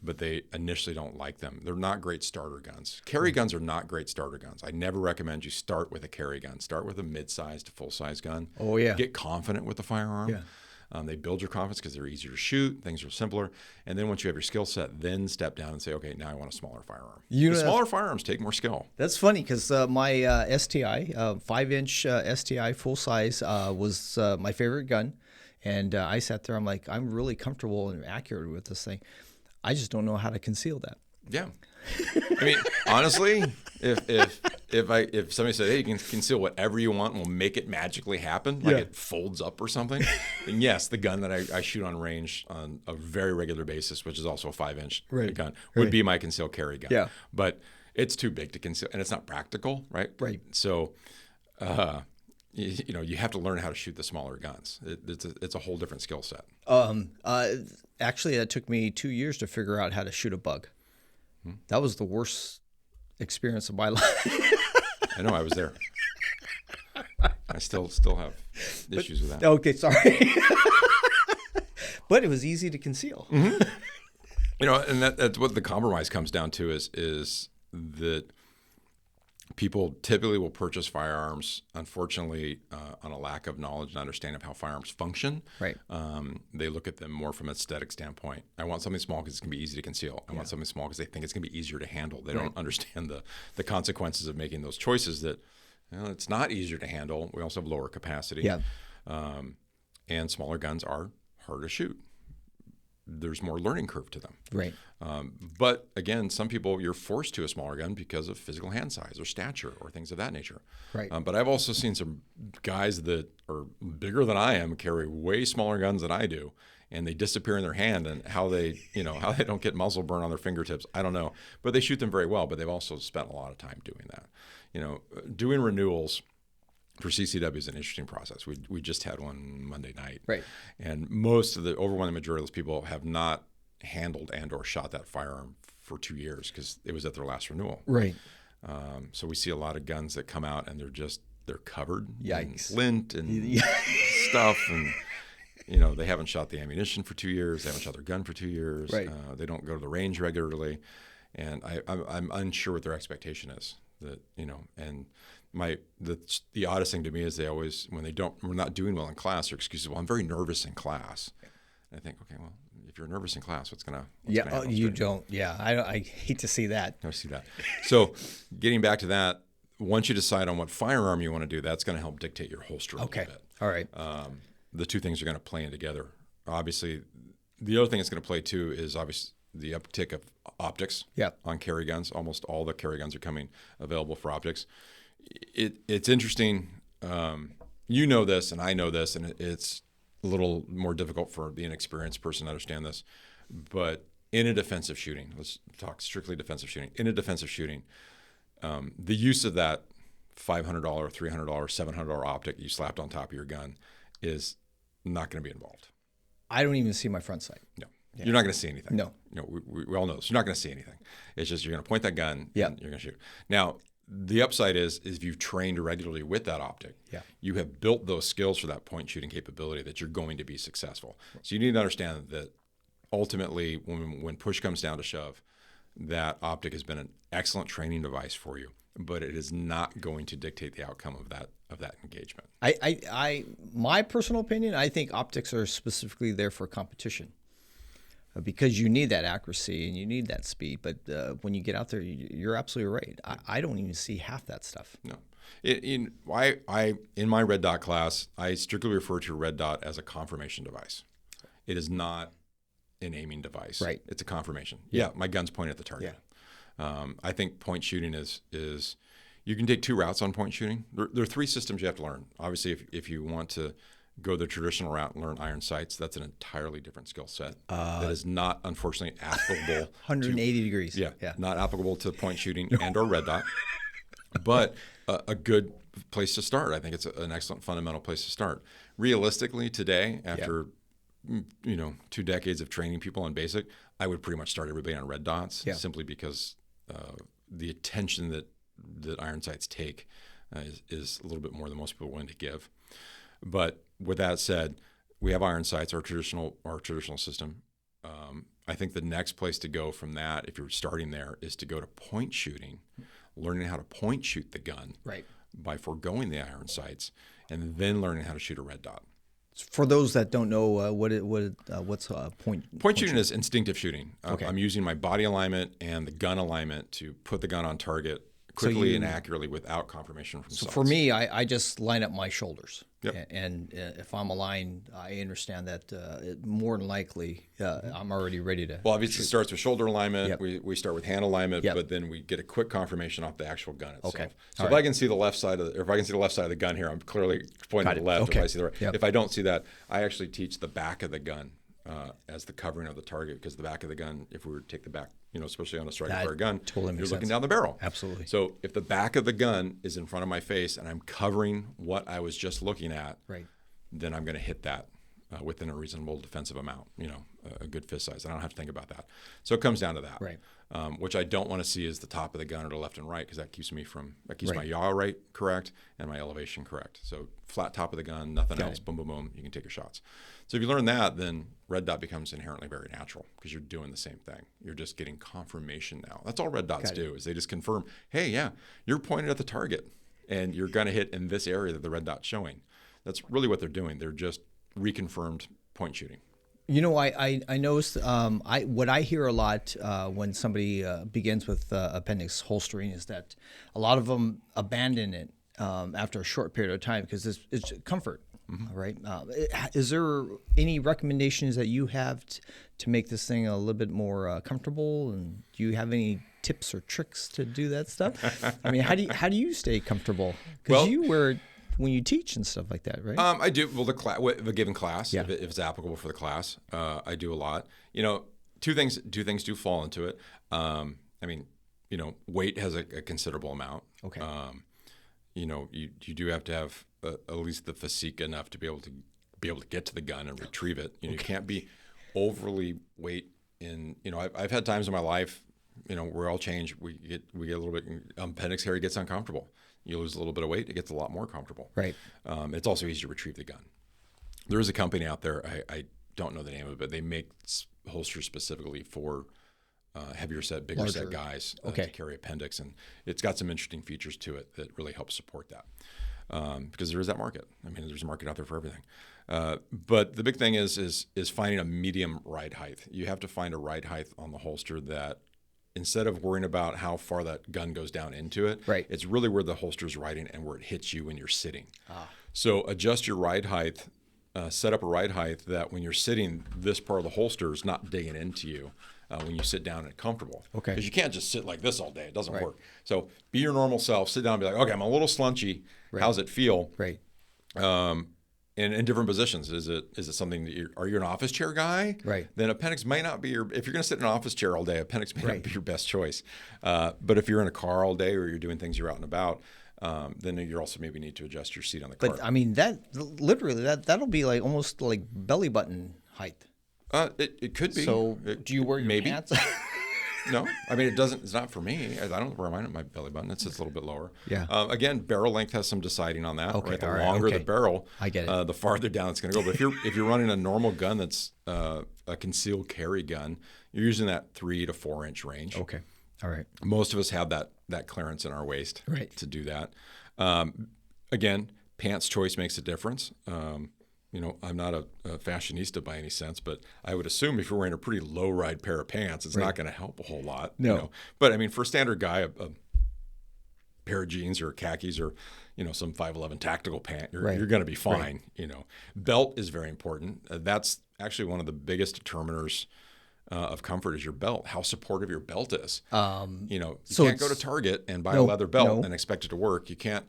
S2: But they initially don't like them. They're not great starter guns. Carry guns are not great starter guns. I never recommend you start with a carry gun. Start with a mid-sized to full-size gun.
S3: Oh yeah.
S2: Get confident with the firearm.
S3: Yeah.
S2: They build your confidence because they're easier to shoot. Things are simpler. And then once you have your skill set, then step down and say, okay, now I want a smaller firearm. Smaller firearms take more skill.
S3: That's funny because my STI, 5-inch STI full size, was my favorite gun. And I sat there, I'm like, I'm really comfortable and accurate with this thing. I just don't know how to conceal that.
S2: Yeah. Honestly, if somebody said, "Hey, you can conceal whatever you want and we'll make it magically happen," like it folds up or something, then yes, the gun that I shoot on range on a very regular basis, which is also a 5-inch gun, would be my concealed carry gun.
S3: Yeah.
S2: But it's too big to conceal, and it's not practical, right?
S3: Right.
S2: So, you have to learn how to shoot the smaller guns. It's a whole different skill set.
S3: Actually, it took me 2 years to figure out how to shoot a bug. That was the worst experience of my life.
S2: I know, I was there. I still have issues with that.
S3: Okay, sorry. But it was easy to conceal.
S2: Mm-hmm. And that's what the compromise comes down to is that people typically will purchase firearms, unfortunately, on a lack of knowledge and understanding of how firearms function.
S3: Right.
S2: They look at them more from an aesthetic standpoint. I want something small because it's going to be easy to conceal. I want something small because they think it's going to be easier to handle. They don't understand the consequences of making those choices that it's not easier to handle. We also have lower capacity.
S3: Yeah.
S2: And smaller guns are harder to shoot. There's more learning curve to them.
S3: Right.
S2: But again, some people you're forced to a smaller gun because of physical hand size or stature or things of that nature.
S3: Right.
S2: But I've also seen some guys that are bigger than I am carry way smaller guns than I do, and they disappear in their hand. And how they don't get muzzle burn on their fingertips, I don't know. But they shoot them very well. But they've also spent a lot of time doing that. Doing renewals for CCW is an interesting process. We just had one Monday night.
S3: Right.
S2: And most of the overwhelming majority of those people have not handled and or shot that firearm for 2 years because it was at their last renewal.
S3: Right.
S2: So we see a lot of guns that come out and they're covered
S3: Yikes.
S2: in lint and stuff, and they haven't shot the ammunition for 2 years. They haven't shot their gun for 2 years.
S3: Right.
S2: They don't go to the range regularly, and I'm unsure what their expectation is. And the oddest thing to me is they always, when we're not doing well in class, their excuse is, "Well, I'm very nervous in class." And I think, okay, well, if you're nervous in class, what's gonna happen?
S3: You don't. Yeah, I hate to see that.
S2: I see that. So, getting back to that, once you decide on what firearm you want to do, that's going to help dictate your holster a little bit.
S3: All right.
S2: The two things are going to play in together. Obviously, the other thing that's going to play too is obviously the uptick of optics on carry guns. Almost all the carry guns are coming available for optics. It's interesting. You know this, and I know this, and it's a little more difficult for the inexperienced person to understand this. But in a defensive shooting, let's talk strictly defensive shooting. In a defensive shooting, the use of that $500, $300, $700 optic you slapped on top of your gun is not going to be involved.
S3: I don't even see my front sight.
S2: No. Yeah. You're not going to see anything.
S3: No.
S2: We all know this. You're not going to see anything. It's just you're going to point that gun and you're going to shoot. Now, the upside is if you've trained regularly with that optic, you have built those skills for that point shooting capability that you're going to be successful. So you need to understand that ultimately when push comes down to shove, that optic has been an excellent training device for you, but it is not going to dictate the outcome of that engagement.
S3: My personal opinion, I think optics are specifically there for competition because you need that accuracy and you need that speed. But when you get out there, you're absolutely right. I don't even see half that stuff.
S2: No. In my red dot class, I strictly refer to red dot as a confirmation device. It is not an aiming device.
S3: Right.
S2: It's a confirmation. Yeah, my gun's pointed at the target. Yeah. I think point shooting is you can take two routes on point shooting. There are three systems you have to learn. Obviously, if you want to go the traditional route and learn iron sights, that's an entirely different skill set that is not, unfortunately, applicable.
S3: 180 degrees.
S2: Yeah, not applicable to point shooting and or red dot. But a good place to start. I think it's an excellent fundamental place to start. Realistically, today, after 2 decades of training people on basic, I would pretty much start everybody on red dots simply because the attention that iron sights take is a little bit more than most people are willing to give. But with that said, we have iron sights, our traditional system. I think the next place to go from that, if you're starting there, is to go to point shooting, learning how to point shoot the gun by foregoing the iron sights, and then learning how to shoot a red dot.
S3: For those that don't know, what's point
S2: shooting is instinctive shooting.
S3: Okay.
S2: I'm using my body alignment and the gun alignment to put the gun on target quickly and accurately without confirmation from sights.
S3: For me, I just line up my shoulders.
S2: Yep.
S3: And if I'm aligned, I understand that more than likely I'm already ready to.
S2: Well, obviously, it starts with shoulder alignment.
S3: Yep.
S2: We start with hand alignment,
S3: Yep.
S2: but then we get a quick confirmation off the actual gun itself.
S3: Okay.
S2: So if I can see the left side of the gun here, I'm clearly pointing to the left.
S3: Okay.
S2: If I see the right.
S3: Yep.
S2: If I don't see that, I actually teach the back of the gun as the covering of the target, because the back of the gun, if we were to take the back, especially on a striker fire gun,
S3: totally
S2: you're
S3: makes
S2: looking
S3: sense.
S2: down the barrel.
S3: Absolutely.
S2: So if the back of the gun is in front of my face and I'm covering what I was just looking at, then I'm going to hit that within a reasonable defensive amount, a good fist size. I don't have to think about that. So it comes down to that.
S3: Right.
S2: Which I don't want to see is the top of the gun or the left and right, because that keeps my yaw rate correct and my elevation correct. So flat top of the gun, nothing else, boom, boom, boom, you can take your shots. So if you learn that, then red dot becomes inherently very natural because you're doing the same thing. You're just getting confirmation now. That's all red dots do, is they just confirm, hey, yeah, you're pointed at the target and you're going to hit in this area that the red dot's showing. That's really what they're doing. They're just reconfirmed point shooting.
S3: I noticed what I hear a lot when somebody begins with appendix holstering is that a lot of them abandon it after a short period of time because it's comfort, right? Is there any recommendations that you have to make this thing a little bit more comfortable? And do you have any tips or tricks to do that stuff? I mean, how do you stay comfortable? Because you wear it when you teach and stuff like that, right? I do. Well,
S2: the given class, if it's applicable for the class, I do a lot. Two things do fall into it. Weight has a considerable amount.
S3: Okay.
S2: You do have to have at least the physique enough to be able to get to the gun and retrieve it. You can't be overly weight in. I've had times in my life, we're all changed. We get a little bit. Appendix hair gets uncomfortable. You lose a little bit of weight, it gets a lot more comfortable.
S3: Right.
S2: It's also easy to retrieve the gun. There is a company out there, I don't know the name of it, but they make holsters specifically for heavier set, bigger set guys to carry appendix, and it's got some interesting features to it that really help support that. Because there is that market. I mean, there's a market out there for everything. But the big thing is finding a medium ride height. You have to find a ride height on the holster that, instead of worrying about how far that gun goes down into it, it's really where the holster's riding and where it hits you when you're sitting. So adjust your ride height, set up a ride height that when you're sitting, this part of the holster is not digging into you. when you sit down and comfortable.
S3: Okay.
S2: Because you can't just sit like this all day. It doesn't
S3: Right.
S2: work. So be your normal self. Sit down and be like, okay, I'm a little slunchy.
S3: Right.
S2: How's it feel?
S3: Right.
S2: In different positions. Is it something that are you an office chair guy?
S3: Right.
S2: Then Appendix might not be if you're going to sit in an office chair all day, Appendix may not be your best choice. But if you're in a car all day or you're doing things you're out and about, then you also maybe need to adjust your seat on the car.
S3: But I mean, that literally that'll be like almost like belly button height.
S2: It could be.
S3: So do you wear your
S2: maybe.
S3: pants?
S2: No, I mean, it's not for me. I don't wear mine at my belly button. It sits a little bit lower.
S3: Yeah.
S2: Again, barrel length has some deciding on that.
S3: Okay,
S2: Right? The
S3: all right,
S2: longer
S3: okay.
S2: the barrel,
S3: I get it.
S2: the farther down it's going to go. But if you're running a normal gun that's a concealed carry gun, you're using that 3 to 4 inch range.
S3: Okay. All right.
S2: Most of us have that clearance in our waist
S3: Right.
S2: to do that. Again, pants choice makes a difference. I'm not a fashionista by any sense, but I would assume if you're wearing a pretty low ride pair of pants, it's not going to help a whole lot.
S3: No.
S2: But I mean, for a standard guy, a pair of jeans or khakis or some 511 tactical pant, you're going to be fine.
S3: Right.
S2: Belt is very important. That's actually one of the biggest determiners of comfort is your belt, how supportive your belt is. You can't go to Target and buy a leather belt and expect it to work. You can't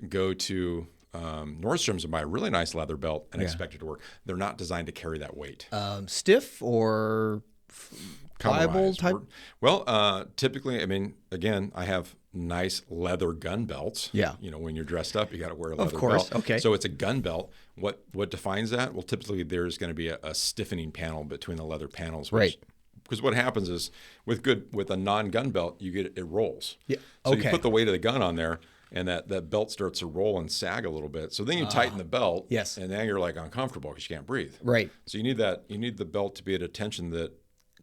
S2: go to Nordstrom's and buy a really nice leather belt and expect it to work. They're not designed to carry that weight.
S3: Stiff or pliable type?
S2: Well, typically, I mean, again, I have nice leather gun belts.
S3: Yeah.
S2: When you're dressed up, you got to wear a leather
S3: Of course.
S2: belt.
S3: Okay.
S2: So it's a gun belt. What defines that? Well, typically there's going to be a stiffening panel between the leather panels.
S3: Right.
S2: Because what happens is with a non-gun belt, it rolls.
S3: Yeah.
S2: So
S3: Okay.
S2: you put the weight of the gun on there, and that belt starts to roll and sag a little bit. So then you tighten the belt.
S3: Yes.
S2: And now you're like uncomfortable because you can't breathe.
S3: Right.
S2: So you need the belt to be at a tension that,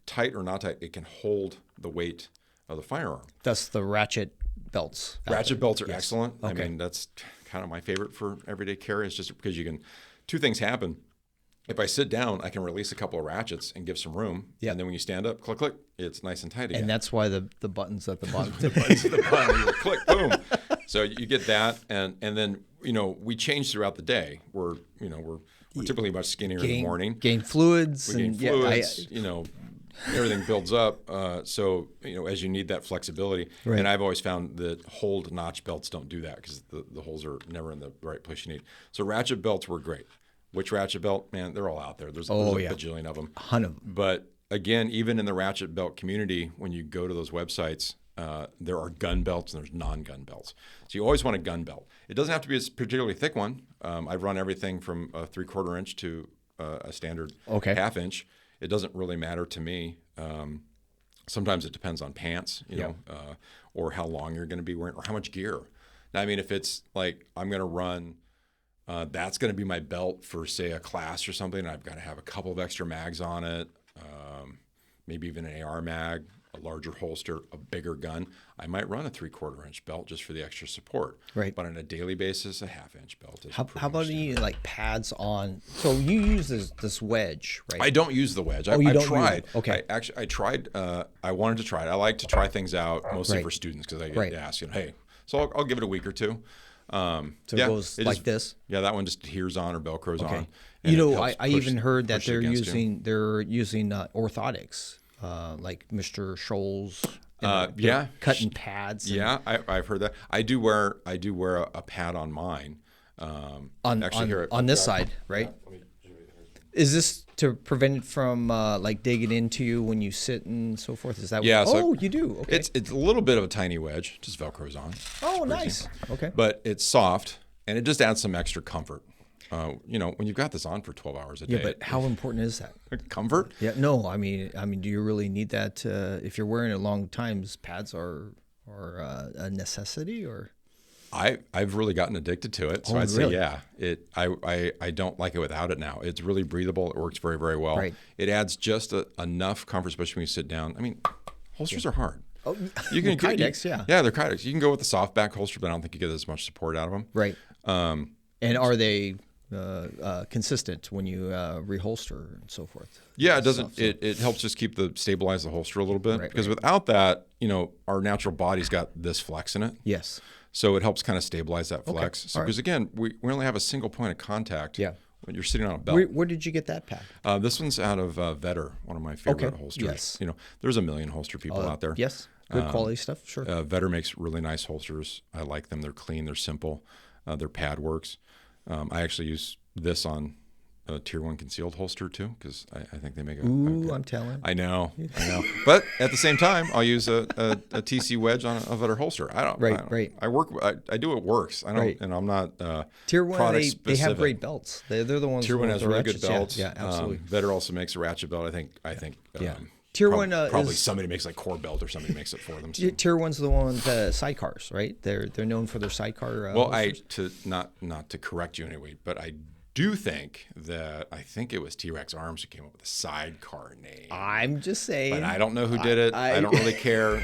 S2: tight or not tight, it can hold the weight of the firearm.
S3: That's the ratchet belts.
S2: Ratchet belts are excellent.
S3: Okay.
S2: I mean, that's kind of my favorite for everyday carry. It's just because two things happen. If I sit down, I can release a couple of ratchets and give some room.
S3: Yep.
S2: And then when you stand up, click, click, it's nice and tight again.
S3: And that's why the buttons at the bottom.
S2: The buttons at the bottom, you click, boom. So you get that, and then we change throughout the day. We're typically much skinnier in the morning.
S3: Gain fluids.
S2: We gain
S3: and
S2: fluids. Everything builds up. So as you need that flexibility.
S3: Right.
S2: And I've always found that hold notch belts don't do that because the holes are never in the right place you need. So ratchet belts were great. Which ratchet belt? Man, they're all out there. There's a bajillion of them.
S3: 100 of them.
S2: But again, even in the ratchet belt community, when you go to those websites, there are gun belts and there's non-gun belts. So you always want a gun belt. It doesn't have to be a particularly thick one. I've run everything from a 3/4 inch to a standard half inch. It doesn't really matter to me. Sometimes it depends on pants, or how long you're going to be wearing, or how much gear. Now, I mean, if it's like I'm going to run, that's going to be my belt for, say, a class or something, and I've got to have a couple of extra mags on it, maybe even an AR mag, a larger holster, a bigger gun. I might run a 3/4 inch belt just for the extra support.
S3: Right.
S2: But on a daily basis, a half inch belt is
S3: How about any like pads on? So you use this wedge, right?
S2: I don't use the wedge.
S3: You
S2: I
S3: don't
S2: tried.
S3: use it. Okay.
S2: I tried. I wanted to try it. I like to try things out, mostly
S3: Right.
S2: for students, because I get
S3: Right.
S2: asked, hey, so I'll give it a week or two.
S3: So it goes like this?
S2: Yeah, that one just adheres on or Velcros on.
S3: Okay.
S2: and it helps
S3: I
S2: push-
S3: even heard that
S2: push it against you.
S3: they're using orthotics, like Mr. Scholl's.
S2: Yeah.
S3: Cutting pads. and-
S2: Yeah, I've heard that. I do wear a pad on mine.
S3: On this side, right? Is this to prevent it from like digging into you when you sit and so forth? Is that
S2: Yeah,
S3: What,
S2: so
S3: you do. Okay.
S2: It's a little bit of a tiny wedge, just Velcros on.
S3: Oh, nice. Okay.
S2: But it's soft, and it just adds some extra comfort. When you've got this on for 12 hours a day.
S3: Yeah, but how important is that?
S2: Comfort?
S3: Yeah, no, I mean, do you really need that? If you're wearing it long times, pads are a necessity, or?
S2: I've really gotten addicted to it, so
S3: Oh,
S2: I'd say
S3: really?
S2: yeah. I don't like it without it now. It's really breathable. It works very, very well.
S3: Right.
S2: It adds just enough comfort, especially when you sit down. I mean, holsters are hard.
S3: Oh,
S2: You can
S3: Kydex, yeah.
S2: Yeah, they're Kydex. You can go with the soft back holster, but I don't think you get as much support out of them.
S3: Right. And are they consistent when you reholster and so forth?
S2: Yeah, it doesn't.
S3: So-
S2: It helps just stabilize the holster a little bit,
S3: Right,
S2: because without that, our natural body's got this flex in it.
S3: Yes.
S2: So it helps kind of stabilize that flex. So,
S3: all right.
S2: because again, we only have a single point of contact
S3: Yeah.
S2: when you're sitting on a belt.
S3: Where did you get that pad?
S2: This one's out of Vetter, one of my favorite
S3: Okay.
S2: holsters.
S3: Yes.
S2: You know, there's a million holster people out there.
S3: Yes. Good quality stuff. Sure.
S2: Vetter makes really nice holsters. I like them. They're clean. They're simple. Their pad works. I actually use this on a Tier 1 concealed holster too, because I think they make a
S3: Ooh, I'm telling.
S2: I know. But at the same time, I'll use a TC wedge on a Vetter holster.
S3: Right.
S2: I do what works. I don't,
S3: Right.
S2: and I'm not
S3: Tier 1,
S2: product
S3: they
S2: specific.
S3: have great belts. They're the ones.
S2: Tier 1
S3: with
S2: has
S3: the
S2: really
S3: ratchets.
S2: good belts.
S3: Yeah, absolutely.
S2: Vetter also makes a ratchet belt. I think.
S3: Tier 1
S2: probably
S3: is
S2: somebody makes like core belt or somebody makes it for them. So.
S3: Tier 1's the one with the sidecars, right? They're known for their sidecar.
S2: Well,
S3: holsters.
S2: not to correct you anyway, but I do think I think it was T-Rex Arms who came up with the sidecar name.
S3: I'm just saying.
S2: But I don't know who did it. I don't really care.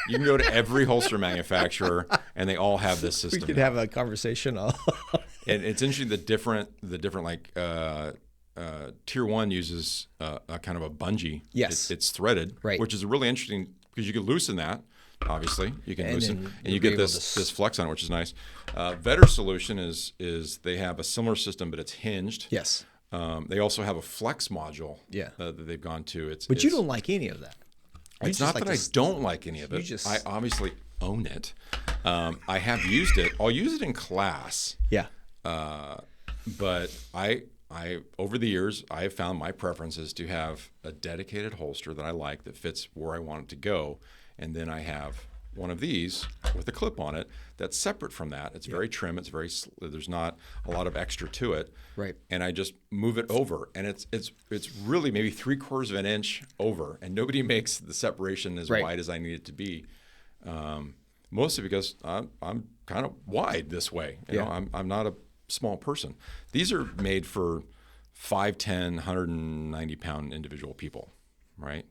S2: You can go to every holster manufacturer and they all have this system.
S3: We could have a conversation.
S2: And it's interesting the different like Tier 1 uses a kind of a bungee.
S3: Yes.
S2: It's threaded,
S3: Right.
S2: which is really interesting because you can loosen that. Obviously, you can loosen,
S3: then
S2: and you
S3: you'll
S2: get
S3: be able
S2: this flex on it, which is nice. Vetter's solution is they have a similar system, but it's hinged.
S3: Yes.
S2: They also have a flex module.
S3: Yeah.
S2: That they've gone to.
S3: But you don't like any of that.
S2: It's not that I don't like any of it. I obviously own it. I have used it. I'll use it in class.
S3: Yeah.
S2: But I over the years, I have found my preference is to have a dedicated holster that I like that fits where I want it to go. And then I have one of these with a clip on it that's separate from that. It's very trim. It's there's not a lot of extra to it.
S3: Right.
S2: And I just move it over, and it's really maybe 3/4 of an inch over, and nobody makes the separation as wide as I need it to be. Mostly because I'm kind of wide this way. You know, I'm not a small person. These are made for 5'10", 190-pound individual people, right?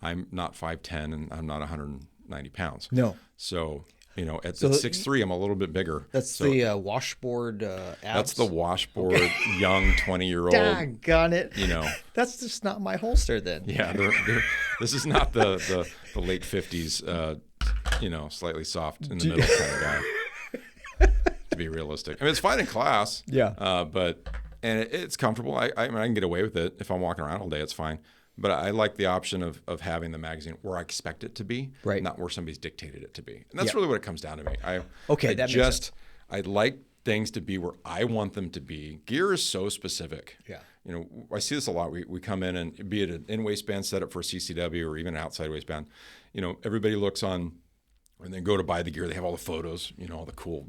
S2: I'm not 5'10", and I'm not 190 pounds.
S3: No.
S2: So, at 6'3", I'm a little bit bigger.
S3: That's the washboard abs.
S2: That's the washboard young 20-year-old.
S3: Doggone it. That's just not my holster then.
S2: Yeah, this is not the late 50s, slightly soft in the middle kind of guy. To be realistic, I mean, it's fine in class.
S3: Yeah.
S2: But it's comfortable. I mean, I can get away with it if I'm walking around all day. It's fine. But I like the option of having the magazine where I expect it to be,
S3: right,
S2: not where somebody's dictated it to be. And that's really what it comes down to me.
S3: That makes sense.
S2: I like things to be where I want them to be. Gear is so specific.
S3: Yeah.
S2: I see this a lot. We come in and be it an in-waistband setup for a CCW or even an outside waistband, everybody looks on and they go to buy the gear. They have all the photos, all the cool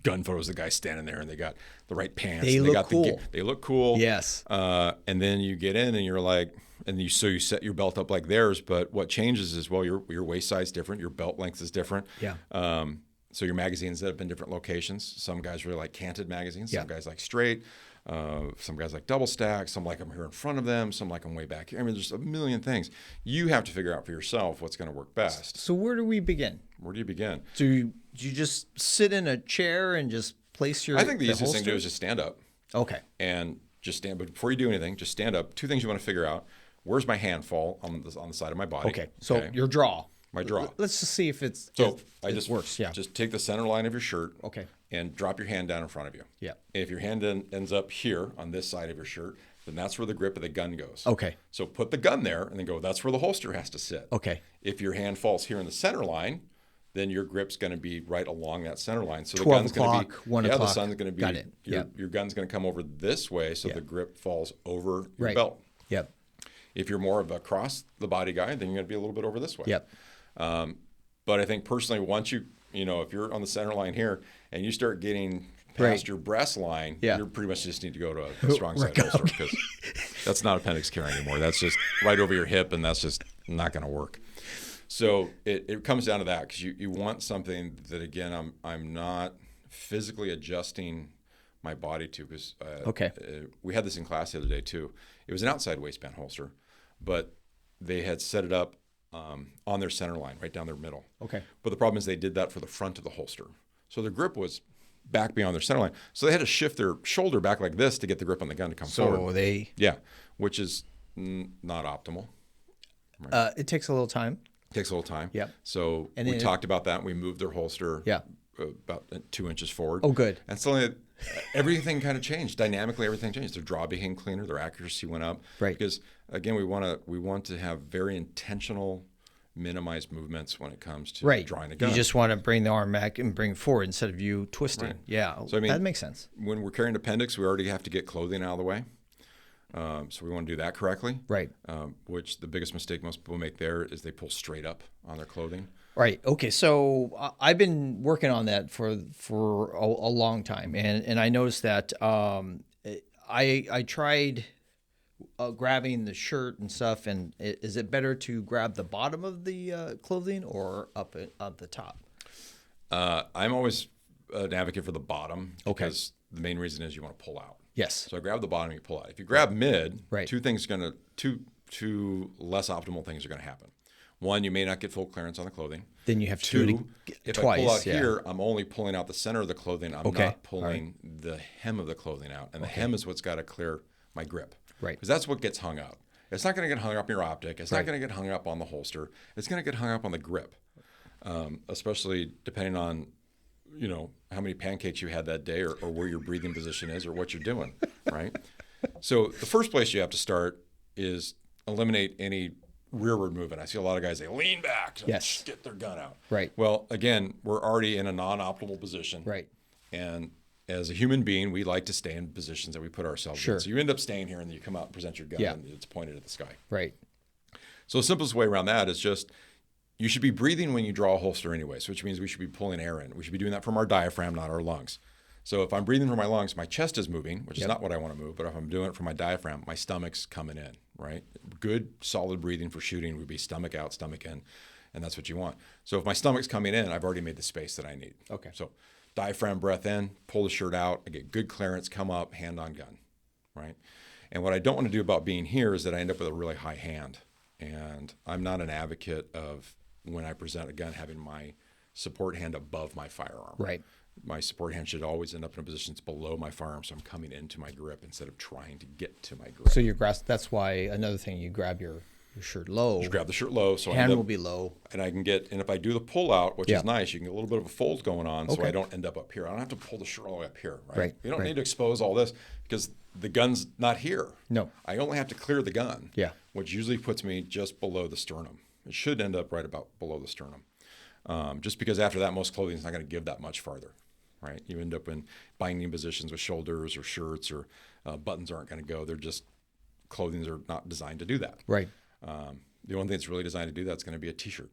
S2: gun photos, the guy standing there and they got the right pants.
S3: They look cool.
S2: They look cool.
S3: Yes.
S2: And then you get in and you're like, you set your belt up like theirs, but what changes is, well, your waist size is different, your belt length is different.
S3: Yeah.
S2: So your magazines end up in different locations. Some guys really like canted magazines. Some guys like straight. Some guys like double stack. Some like them here in front of them. Some like them way back here. I mean, there's a million things. You have to figure out for yourself what's going to work best.
S3: So where do we begin?
S2: Where do you begin?
S3: Do you just sit in a chair and just place your
S2: I think the easiest
S3: holster?
S2: thing to do is just stand up.
S3: Okay.
S2: And just stand. But before you do anything, just stand up. Two things you want to figure out. Where's my hand fall on the side of my body?
S3: Okay. So your draw.
S2: My draw.
S3: Let's just see if it works. Yeah.
S2: Just take the center line of your shirt.
S3: Okay.
S2: And drop your hand down in front of you.
S3: Yeah.
S2: And if your hand ends up here on this side of your shirt, then that's where the grip of the gun goes.
S3: Okay.
S2: So put the gun there and then go, that's where the holster has to sit.
S3: Okay.
S2: If your hand falls here in the center line, then your grip's going to be right along that center line. So
S3: 12
S2: the gun's going
S3: o'clock,
S2: to be
S3: 1 o'clock.
S2: the sun's going to be
S3: Got it.
S2: Your gun's going to come over this way, so the grip falls over your belt.
S3: Yep.
S2: If you're more of a across the body guy, then you're going to be a little bit over this way.
S3: Yep.
S2: But I think personally, once if you're on the center line here and you start getting past your breast line, you pretty much just need to go to a strong side holster because that's not appendix carry anymore. That's just right over your hip, and that's just not going to work. So it comes down to that because you want something that, again, I'm not physically adjusting my body to because we had this in class the other day too. It was an outside waistband holster, but they had set it up on their center line, right down their middle.
S3: Okay.
S2: But the problem is they did that for the front of the holster. So their grip was back beyond their center line. So they had to shift their shoulder back like this to get the grip on the gun to come forward. Which is not optimal.
S3: It takes a little time.
S2: Takes a little time.
S3: Yep.
S2: So we talked about that. We moved their holster.
S3: Yeah.
S2: about 2 inches forward.
S3: Oh, good.
S2: And suddenly everything kind of changed. Dynamically, everything changed. Their draw became cleaner. Their accuracy went up.
S3: Right.
S2: Because, again, we want to have very intentional, minimized movements when it comes to drawing a gun.
S3: You just want to bring the arm back and bring it forward instead of you twisting.
S2: Right.
S3: Yeah,
S2: So, I mean,
S3: that makes sense.
S2: When we're carrying appendix, we already have to get clothing out of the way. So we want to do that correctly.
S3: Right.
S2: Which the biggest mistake most people make there is they pull straight up on their clothing.
S3: Right. Okay. So I've been working on that for a long time, and I noticed that I tried grabbing the shirt and stuff. And is it better to grab the bottom of the clothing or up the top?
S2: I'm always an advocate for the bottom
S3: Okay.
S2: because the main reason is you want to pull out.
S3: Yes.
S2: So I grab the bottom, you pull out. If you grab mid,
S3: Right.
S2: two less optimal things are going to happen. One, you may not get full clearance on the clothing.
S3: Then you have to
S2: Two,
S3: do it
S2: if
S3: twice.
S2: I pull out
S3: yeah.
S2: here, I'm only pulling out the center of the clothing. I'm
S3: Okay.
S2: not pulling the hem of the clothing out. And the hem is what's got to clear my grip.
S3: Right.
S2: Because that's what gets hung up. It's not going to get hung up in your optic. It's
S3: Right.
S2: not going to get hung up on the holster. It's going to get hung up on the grip, especially depending on, how many pancakes you had that day or where your breathing position is or what you're doing, right? So the first place you have to start is eliminate any rearward movement. I see a lot of guys, they lean back to
S3: Yes.
S2: get their gun out.
S3: Right.
S2: Well, again, we're already in a non-optimal position.
S3: Right.
S2: And as a human being, we like to stay in positions that we put ourselves
S3: Sure.
S2: in. So you end up staying here and then you come out and present your gun
S3: Yeah.
S2: and it's pointed at the sky.
S3: Right.
S2: So the simplest way around that is just you should be breathing when you draw a holster anyways, which means we should be pulling air in. We should be doing that from our diaphragm, not our lungs. So if I'm breathing from my lungs, my chest is moving, which is not what I want to move. But if I'm doing it from my diaphragm, my stomach's coming in, right? Good, solid breathing for shooting would be stomach out, stomach in, and that's what you want. So if my stomach's coming in, I've already made the space that I need.
S3: Okay.
S2: So diaphragm breath in, pull the shirt out, I get good clearance, come up, hand on gun, right? And what I don't want to do about being here is that I end up with a really high hand. And I'm not an advocate of when I present a gun having my support hand above my firearm.
S3: Right.
S2: My support hand should always end up in a position that's below my firearm, so I'm coming into my grip instead of trying to get to my grip.
S3: So your grasp. That's why another thing, you grab your shirt low.
S2: Just grab the shirt low, so I
S3: Hand
S2: end up,
S3: will be low.
S2: and I can get. And if I do the pull out, which
S3: Yeah.
S2: is nice, you can get a little bit of a fold going on, so
S3: Okay.
S2: I don't end up here. I don't have to pull the shirt all the way up here. Right.
S3: Right,
S2: You don't
S3: right.
S2: need to expose all this because the gun's not here.
S3: No.
S2: I only have to clear the gun.
S3: Yeah.
S2: Which usually puts me just below the sternum. It should end up right about below the sternum. Just because after that, most clothing is not going to give that much farther, right? You end up in binding positions with shoulders or shirts or buttons aren't going to go. They're just clothing are not designed to do that.
S3: Right.
S2: The only thing that's really designed to do that's going to be a t-shirt,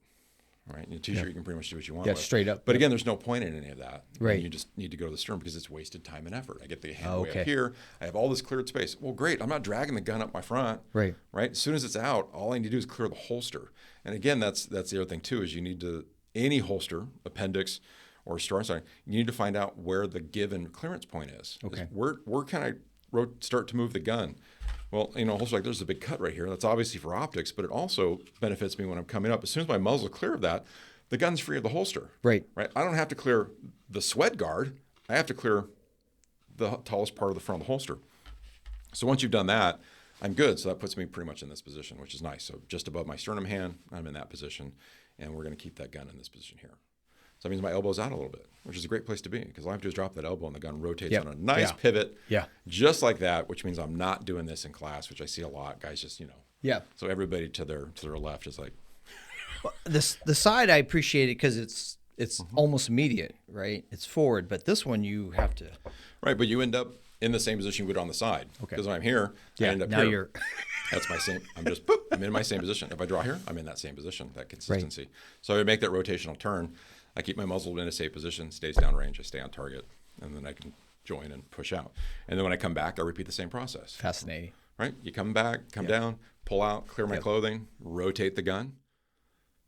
S2: right? In a t-shirt, you can pretty much do what you want.
S3: Yeah,
S2: with.
S3: straight up.
S2: But again, there's no point in any of that.
S3: Right.
S2: And you just need to go to the sternum because it's wasted time and effort. I get the hand way
S3: okay.
S2: up here. I have all this cleared space. Well, great. I'm not dragging the gun up my front.
S3: Right.
S2: Right. As soon as it's out, all I need to do is clear the holster. And again, that's the other thing too, is you need to, any holster, appendix, or start, you need to find out where the given clearance point is.
S3: Okay.
S2: Where can I start to move the gun? Well, holster like there's a big cut right here. That's obviously for optics, but it also benefits me when I'm coming up. As soon as my muzzle is clear of that, the gun's free of the holster.
S3: Right.
S2: Right. I don't have to clear the sweat guard. I have to clear the tallest part of the front of the holster. So once you've done that, I'm good. So that puts me pretty much in this position, which is nice. So just above my sternum hand, I'm in that position, and we're going to keep that gun in this position here. So that means my elbow's out a little bit, which is a great place to be because all I have to do is drop that elbow and the gun rotates
S3: Yep.
S2: on a nice
S3: Yeah.
S2: pivot,
S3: Yeah.
S2: just like that, which means I'm not doing this in class, which I see a lot. Guys just,
S3: Yeah.
S2: So everybody to their left is like,
S3: The side I appreciate it because it's
S2: Mm-hmm.
S3: almost immediate, right? It's forward, but this one you have to.
S2: right, but you end up in the same position you would on the side.
S3: Okay.
S2: Because when I'm here, I end up
S3: now
S2: here.
S3: you're.
S2: That's my same. I'm in my same position. If I draw here, I'm in that same position, that consistency. So I make that rotational turn. I keep my muzzle in a safe position, stays downrange, I stay on target, and then I can join and push out. And then when I come back, I repeat the same process.
S3: Fascinating.
S2: Right? You come back, come down, pull out, clear my
S3: Yep.
S2: clothing, rotate the gun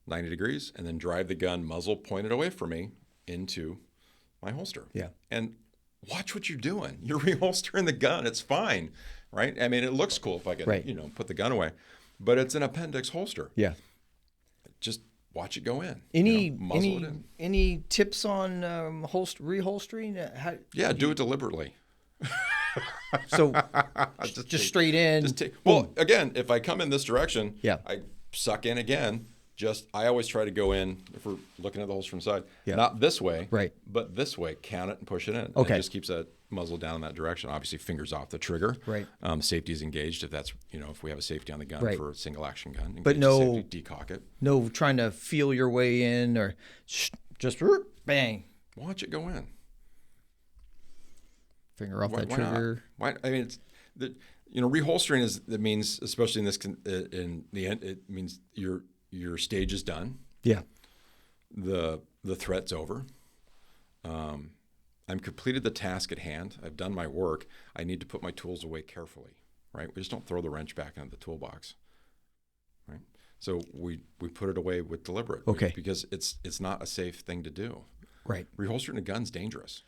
S2: 90 degrees, and then drive the gun muzzle pointed away from me into my holster.
S3: Yeah.
S2: And watch what you're doing. You're reholstering the gun. It's fine, right? I mean, it looks cool if I can,
S3: Right.
S2: put the gun away, but it's an appendix holster.
S3: Yeah.
S2: Just watch it go in.
S3: Any
S2: muzzle it in.
S3: any tips on reholstering?
S2: Yeah, do it deliberately.
S3: So just straight in.
S2: Well, again, if I come in this direction,
S3: Yeah.
S2: I suck in again, I always try to go in, if we're looking at the holster from the side,
S3: Yeah.
S2: not this way,
S3: Right.
S2: but this way. Count it and push it in.
S3: Okay.
S2: It just keeps that muzzle down in that direction. Obviously, fingers off the trigger.
S3: Right.
S2: Safety is engaged if that's, if we have a safety on the gun
S3: Right.
S2: for a single action gun.
S3: But
S2: engage
S3: no-
S2: the safety, decock it.
S3: No trying to feel your way in or just bang.
S2: Watch it go in.
S3: Finger off that
S2: Why
S3: trigger.
S2: not? Why? I mean, reholstering that means, especially in this in the end, it means your stage is done.
S3: Yeah.
S2: The threat's over. I'm completed the task at hand. I've done my work. I need to put my tools away carefully. Right? We just don't throw the wrench back into the toolbox. Right? So we put it away with deliberate.
S3: Okay.
S2: Because it's not a safe thing to do.
S3: Right.
S2: Reholstering a gun's dangerous.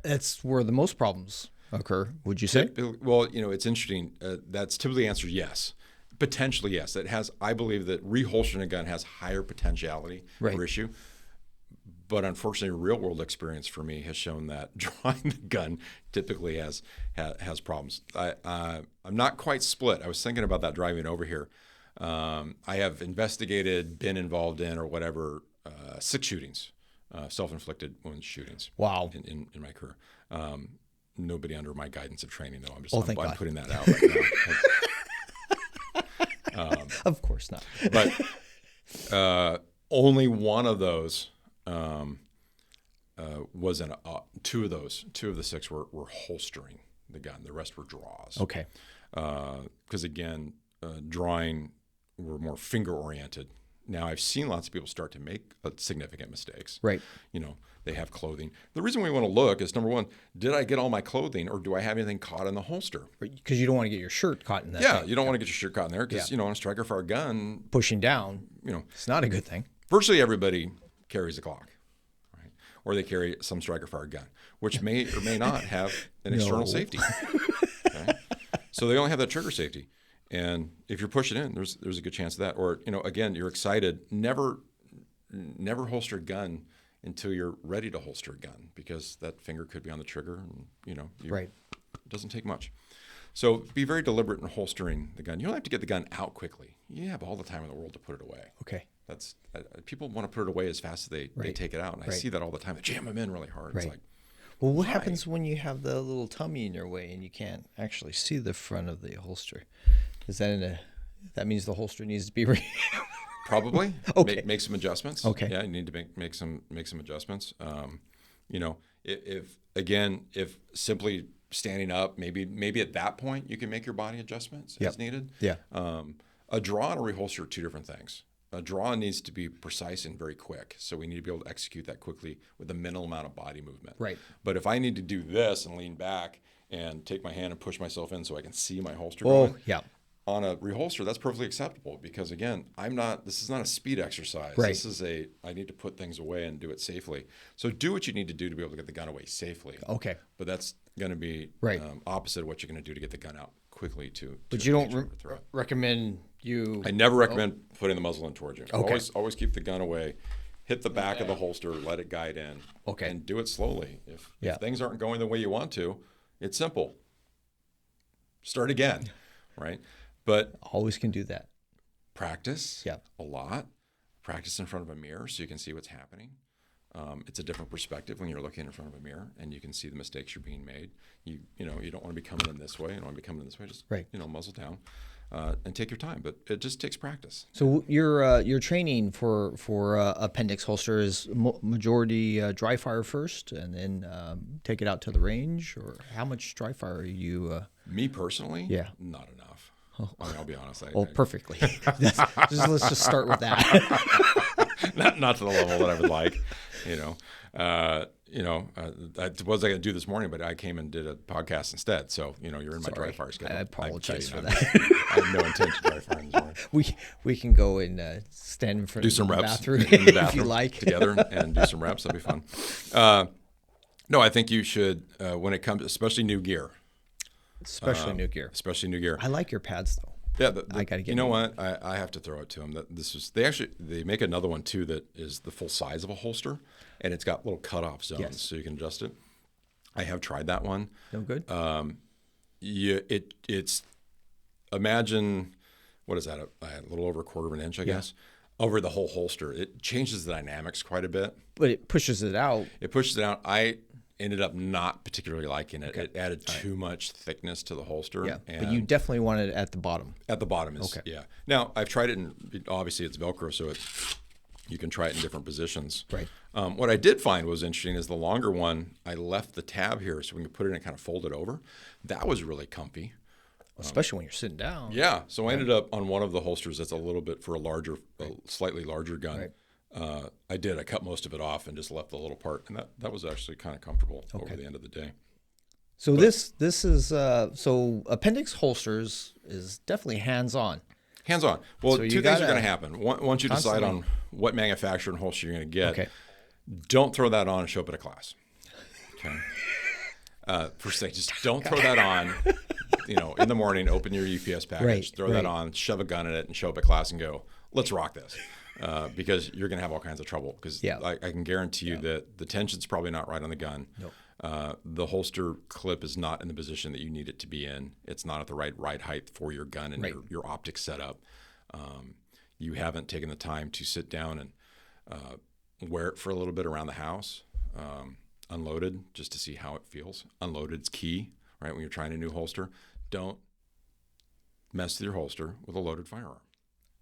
S3: That's where the most problems occur, would you say?
S2: Well, it's interesting. That's typically answered yes. Potentially, yes. I believe that reholstering a gun has higher potentiality for issue. But unfortunately, real world experience for me has shown that drawing the gun typically has problems. I'm not quite split. I was thinking about that driving over here. I have investigated, been involved in, or whatever, 6 shootings. Self-inflicted wound shootings.
S3: Wow.
S2: In my career. Nobody under my guidance of training, though. I'm putting that out right now.
S3: Of course not.
S2: But only one of those was two of the 6 were holstering the gun. The rest were draws.
S3: Okay.
S2: Because again, drawing were more finger oriented. Now, I've seen lots of people start to make significant mistakes.
S3: Right.
S2: They have clothing. The reason we want to look is, number one, did I get all my clothing, or do I have anything caught in the holster?
S3: Because you don't want to get your shirt caught in that
S2: Yeah,
S3: thing.
S2: you don't want to get your shirt caught in there because, on a striker fire gun,
S3: Pushing down, it's not a good thing.
S2: virtually everybody carries a Glock, right? Or they carry some striker fire gun, which may or may not have an external safety. Okay? So they only have that trigger safety. And if you're pushing in, there's a good chance of that. Or, again, you're excited. Never holster a gun until you're ready to holster a gun, because that finger could be on the trigger, and
S3: Right.
S2: It doesn't take much. So be very deliberate in holstering the gun. You don't have to get the gun out quickly. You have all the time in the world to put it away.
S3: Okay.
S2: That's people want to put it away as fast as they take it out, and I see that all the time. They jam them in really hard.
S3: Right.
S2: It's like,
S3: Well, what happens when you have the little tummy in your way and you can't actually see the front of the holster? Is that that means the holster needs to be
S2: probably
S3: Okay.
S2: make some adjustments.
S3: Okay.
S2: Yeah, you need to make some adjustments. If simply standing up, maybe at that point you can make your body adjustments as needed.
S3: Yeah.
S2: A draw and a reholster are 2 different things. A draw needs to be precise and very quick, so we need to be able to execute that quickly with a minimal amount of body movement.
S3: Right.
S2: But if I need to do this and lean back and take my hand and push myself in so I can see my holster going, on a reholster, that's perfectly acceptable, because again, this is not a speed exercise.
S3: Right.
S2: This is I need to put things away and do it safely. So do what you need to do to be able to get the gun away safely.
S3: Okay.
S2: But that's going to be opposite of what you're going to do to get the gun out quickly
S3: But you don't recommend you...
S2: I never recommend putting the muzzle in towards you.
S3: Okay.
S2: Always keep the gun away. Hit the back of the holster, let it guide in.
S3: Okay.
S2: And do it slowly. If things aren't going the way you want to, it's simple. Start again, right? But
S3: Always can do that.
S2: practice
S3: Yeah.
S2: a lot. Practice in front of a mirror so you can see what's happening. It's a different perspective when you're looking in front of a mirror and you can see the mistakes you're being made. You don't want to be coming in this way. You don't want to be coming in this way. Just muzzle down and take your time. But it just takes practice.
S3: So your training for Appendix holster is majority dry fire first, and then take it out to the range, or how much dry fire are you?
S2: Me personally, not enough. I mean, I'll be honest.
S3: Perfectly. Let's just start with that.
S2: not to the level that I would like, I was going to do this morning, but I came and did a podcast instead. So, you're in my dry fire schedule.
S3: I apologize for
S2: I'm
S3: that.
S2: kidding. I have no intention of dry firing this morning.
S3: We can go and stand in front
S2: Do
S3: of
S2: some
S3: the
S2: reps
S3: bathroom,
S2: in the bathroom
S3: if you like.
S2: together and do some reps. That'd be fun. No, I think you should, when it comes, especially new gear.
S3: Especially new gear.
S2: Especially new gear.
S3: I like your pads though.
S2: Yeah,
S3: I gotta get.
S2: You know what? I have to throw it to them. That they make another one too that is the full size of a holster, and it's got little cutoff zones so you can adjust it. I have tried that one.
S3: No good.
S2: It's imagine, what is that? A little over 1/4 of an inch, I guess. over the whole holster. It changes the dynamics quite a bit.
S3: But it pushes it out.
S2: It pushes it out. I ended up not particularly liking it.
S3: Okay.
S2: It added too much thickness to the holster.
S3: Yeah,
S2: and
S3: but you definitely want it at the bottom.
S2: at the bottom is
S3: Okay.
S2: yeah. Now I've tried it, and obviously it's Velcro, so you can try it in different positions.
S3: Right.
S2: What I did find was interesting is the longer one, I left the tab here so we can put it in and kind of fold it over. That was really comfy.
S3: Especially when you're sitting down.
S2: Yeah. So I ended up on one of the holsters that's a little bit for a slightly larger gun.
S3: Right.
S2: I cut most of it off and just left the little part, and that was actually kind of comfortable over the end of the day.
S3: So this is so Appendix holsters is definitely hands-on.
S2: Hands-on. Well,
S3: So you
S2: two things are
S3: gotta
S2: going to happen. Once you decide
S3: constantly-
S2: on what manufacturer and holster you're going to get,
S3: Okay.
S2: don't throw that on and show up at a class. Okay. First thing, just don't throw that on. In the morning, open your UPS package,
S3: Right,
S2: throw that
S3: right.
S2: on, shove a gun in it, and show up at class and go, let's rock this. Because you're going to have all kinds of trouble. Because
S3: Yeah.
S2: I can guarantee you that the tension's probably not right on the gun.
S3: Nope.
S2: The holster clip is not in the position that you need it to be in. It's not at the right height for your gun and
S3: Right.
S2: your optic setup. You haven't taken the time to sit down and wear it for a little bit around the house, unloaded, just to see how it feels. Unloaded's key, right? When you're trying a new holster, don't mess with your holster with a loaded firearm.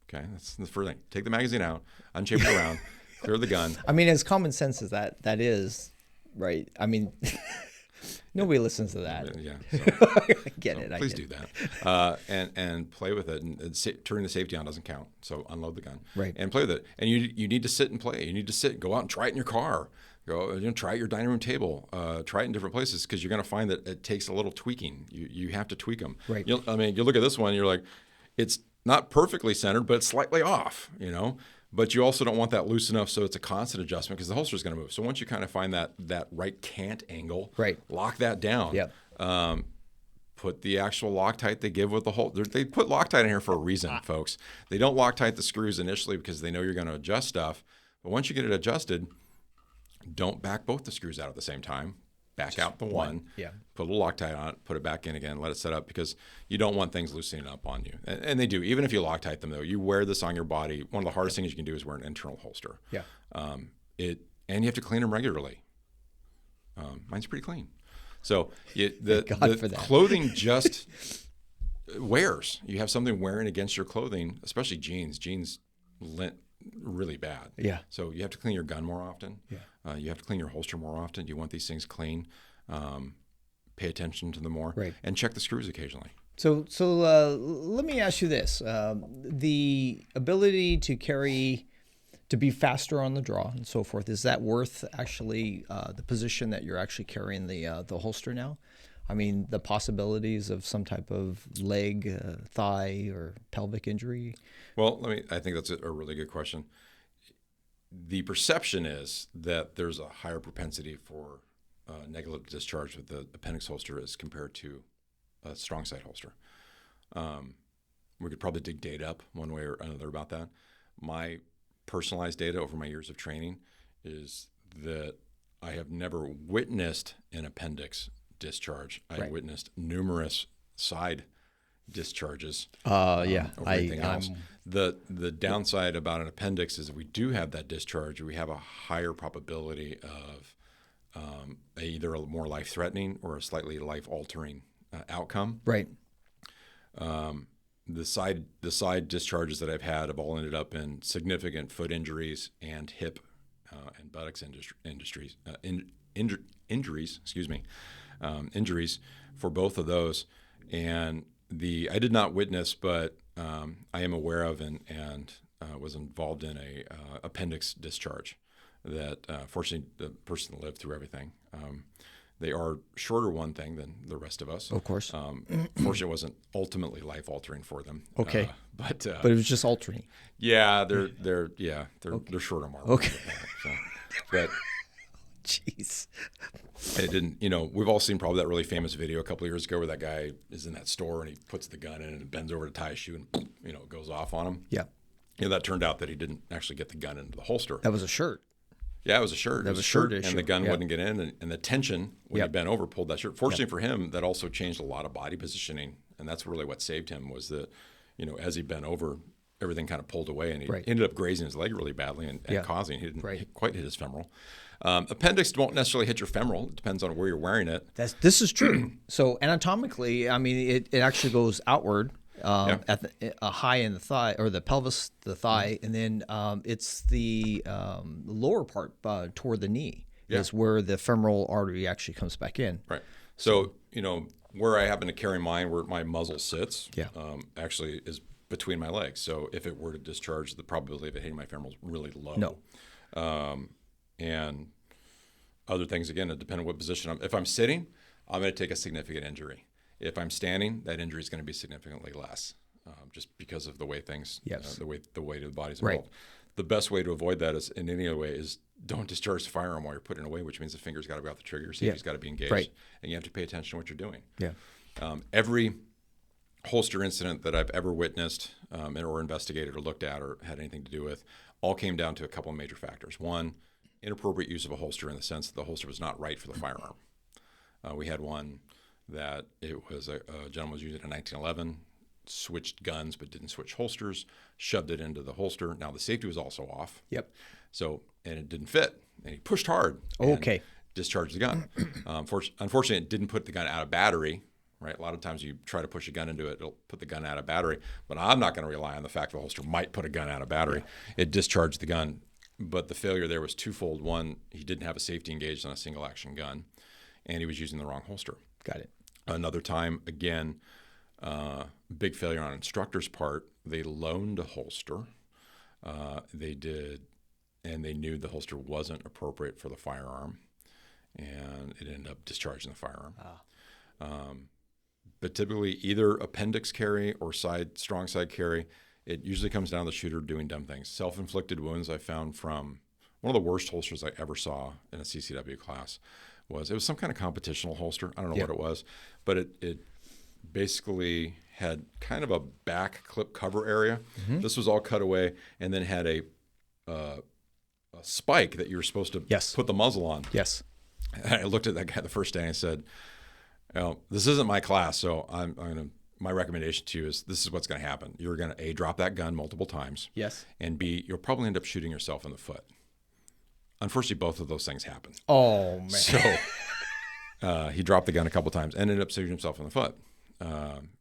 S2: Okay, that's the first thing. Take the magazine out, unchape it around, clear the gun.
S3: I mean, as common sense as that is, right? I mean, nobody listens to that.
S2: Yeah,
S3: I get it.
S2: please do that, and play with it. And turning the safety on doesn't count, so unload the gun,
S3: Right.
S2: and play with it. And you need to sit and play. You need to sit, go out and try it in your car. Go, try it at your dining room table. Try it in different places because you're going to find that it takes a little tweaking. You have to tweak them.
S3: Right.
S2: You look at this one, you're like, it's not perfectly centered, but it's slightly off. But you also don't want that loose enough so it's a constant adjustment because the holster is going to move. So once you kind of find that right cant angle,
S3: Right.
S2: lock that down.
S3: Yep.
S2: Put the actual Loctite they give with the holster. They put Loctite in here for a reason, folks. They don't Loctite the screws initially because they know you're going to adjust stuff. But once you get it adjusted, don't back both the screws out at the same time. Back out the one.
S3: Yeah.
S2: Put a little Loctite on it. Put it back in again. Let it set up because you don't want things loosening up on you. And they do. Even if you Loctite them, though, you wear this on your body. One of the hardest things you can do is wear an internal holster.
S3: Yeah.
S2: And you have to clean them regularly. Mine's pretty clean. So
S3: God for that.
S2: clothing just wears. You have something wearing against your clothing, especially jeans. Jeans lint really bad.
S3: Yeah.
S2: So you have to clean your gun more often.
S3: Yeah.
S2: You have to clean your holster more often. You want these things clean. Pay attention to them more.
S3: Right.
S2: And check the screws occasionally.
S3: So let me ask you this: the ability to be faster on the draw and so forth, is that worth actually the position that you're actually carrying the holster now? I mean, the possibilities of some type of leg, thigh, or pelvic injury.
S2: Well, I think that's a really good question. The perception is that there's a higher propensity for negative discharge with the Appendix holster as compared to a strong sight holster. We could probably dig data up one way or another about that. My personalized data over my years of training is that I have never witnessed an Appendix discharge. I've
S3: Right.
S2: witnessed numerous side discharges.
S3: Yeah,
S2: Over anything else. The downside about an Appendix is if we do have that discharge, we have a higher probability of either a more life-threatening or a slightly life-altering outcome.
S3: right.
S2: The side discharges that I've had have all ended up in significant foot injuries and hip and buttocks injuries. Injuries for both of those. And I did not witness, but I am aware of and was involved in a Appendix discharge that fortunately the person lived through everything. They are shorter one thing than the rest of us.
S3: Of course.
S2: Fortunately, it wasn't ultimately life-altering for them.
S3: Okay.
S2: But
S3: But it was just altering.
S2: yeah, they're shorter marbles.
S3: Okay.
S2: So, but
S3: Jeez.
S2: it didn't. We've all seen probably that really famous video a couple of years ago where that guy is in that store and he puts the gun in and bends over to tie a shoe and it goes off on him.
S3: Yeah.
S2: That turned out that he didn't actually get the gun into the holster.
S3: That was a shirt.
S2: Yeah, it was a shirt.
S3: That
S2: It was
S3: was
S2: a shirt,
S3: issue.
S2: and the gun
S3: Yeah.
S2: wouldn't get in, and the tension when
S3: Yep.
S2: he bent over pulled that shirt. Fortunately for him, that also changed a lot of body positioning, and that's really what saved him was that, as he bent over, everything kind of pulled away, and he
S3: Right.
S2: ended up grazing his leg really badly and
S3: Yeah.
S2: causing, he didn't
S3: Right.
S2: quite hit his femoral. Appendix won't necessarily hit your femoral. It depends on where you're wearing it.
S3: This is true. So anatomically, I mean, it actually goes outward at a high in the thigh or the pelvis, the thigh, and then it's the lower part toward the knee is where the femoral artery actually comes back in.
S2: Right. So, where I happen to carry mine, where my muzzle sits,
S3: Yeah.
S2: actually is between my legs. So if it were to discharge, the probability of it hitting my femoral is really low.
S3: No.
S2: And other things, again, it depends on what position if I'm sitting, I'm going to take a significant injury. If I'm standing, that injury is going to be significantly less, just because of the way things,
S3: Yes.
S2: the weight of the body's
S3: Right.
S2: involved. The best way to avoid that is in any other way is don't discharge the firearm while you're putting it away, which means the finger's got to be off the trigger, safety's got to be engaged,
S3: Right.
S2: and you have to pay attention to what you're doing.
S3: Yeah.
S2: Every holster incident that I've ever witnessed or investigated or looked at or had anything to do with all came down to a couple of major factors. One, inappropriate use of a holster in the sense that the holster was not right for the firearm. We had one that it was a gentleman was using it in 1911, switched guns but didn't switch holsters, shoved it into the holster. Now the safety was also off.
S3: Yep.
S2: So, and it didn't fit, and he pushed hard.
S3: Okay.
S2: Discharged the gun. Unfortunately, it didn't put the gun out of battery. Right. A lot of times you try to push a gun into it, it'll put the gun out of battery. But I'm not going to rely on the fact the holster might put a gun out of battery. It discharged the gun. But the failure there was twofold. One, he didn't have a safety engaged on a single action gun, and he was using the wrong holster.
S3: Got it.
S2: Another time, again, big failure on instructor's part. They loaned a holster. They did, and they knew the holster wasn't appropriate for the firearm, and it ended up discharging the firearm. But typically, either appendix carry or strong side carry, it usually comes down to the shooter doing dumb things. Self-inflicted wounds I found from one of the worst holsters I ever saw in a CCW class was some kind of competitional holster. I don't know what it was, but it basically had kind of a back clip cover area. Mm-hmm. This was all cut away and then had a spike that you were supposed to put the muzzle on.
S3: Yes.
S2: And I looked at that guy the first day and I said, this isn't my class, so my recommendation to you is this is what's going to happen. You're going to A, drop that gun multiple times.
S3: Yes.
S2: And B, you'll probably end up shooting yourself in the foot. Unfortunately, both of those things happen.
S3: Oh, man.
S2: So he dropped the gun a couple times and ended up shooting himself in the foot.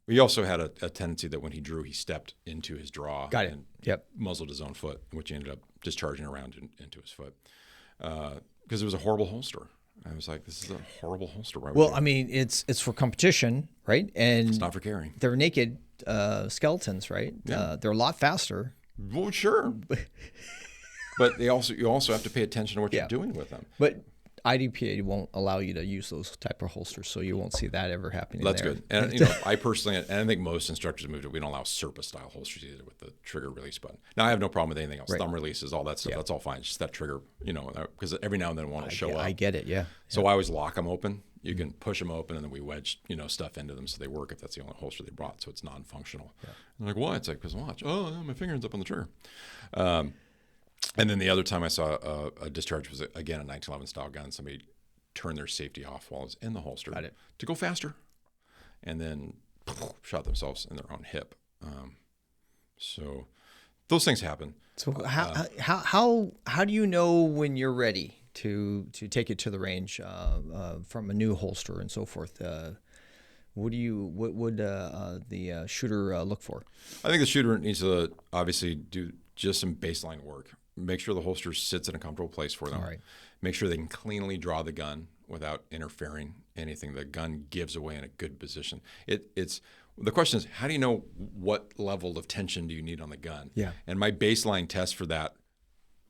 S2: He also had a tendency that when he drew, he stepped into his draw.
S3: Got it.
S2: And muzzled his own foot, which he ended up discharging around into his foot. Because it was a horrible holster. I was like, this is a horrible holster.
S3: Well, I mean, it's for competition, right? And
S2: it's not for carrying.
S3: They're naked skeletons, right?
S2: Yeah.
S3: They're a lot faster.
S2: Well, sure. But you also have to pay attention to what you're doing with them.
S3: But IDPA won't allow you to use those type of holsters, so you won't see that ever happening.
S2: That's good. And I personally, and I think most instructors moved it, we don't allow SERPA style holsters either with the trigger release button. Now I have no problem with anything else. Thumb releases, all that stuff. That's all fine. It's just that trigger, because every now and then one will show up.
S3: I get it. Yeah.
S2: So I always lock them open. You can push them open, and then we wedge, stuff into them so they work if that's the only holster they brought. So it's non-functional. Yeah. I'm like, why? It's like, because watch. Oh, my finger ends up on the trigger. And then the other time I saw a discharge was, again, a 1911 style gun. Somebody turned their safety off while it was in the holster to go faster, and then shot themselves in their own hip. So those things happen.
S3: So how do you know when you're ready to take it to the range from a new holster and so forth? What would the shooter look for?
S2: I think the shooter needs to obviously do just some baseline work. Make sure the holster sits in a comfortable place for them.
S3: All right.
S2: Make sure they can cleanly draw the gun without interfering anything. The gun gives away in a good position. It's the question is, how do you know what level of tension do you need on the gun?
S3: Yeah.
S2: And my baseline test for that,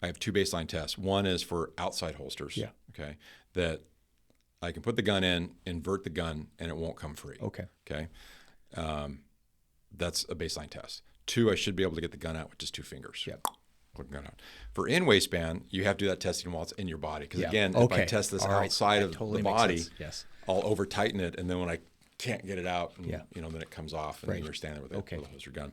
S2: I have two baseline tests. One is for outside holsters.
S3: Yeah.
S2: Okay. That I can put the gun in, invert the gun, and it won't come free.
S3: Okay.
S2: Okay. That's a baseline test. Two, I should be able to get the gun out with just two fingers.
S3: Yep.
S2: Put the gun out. For in waistband, you have to do that testing while it's in your body. Because again, if I test this outside of the body, I'll over tighten it, and then when I can't get it out, and, then it comes off, and then you're standing with a holster gun.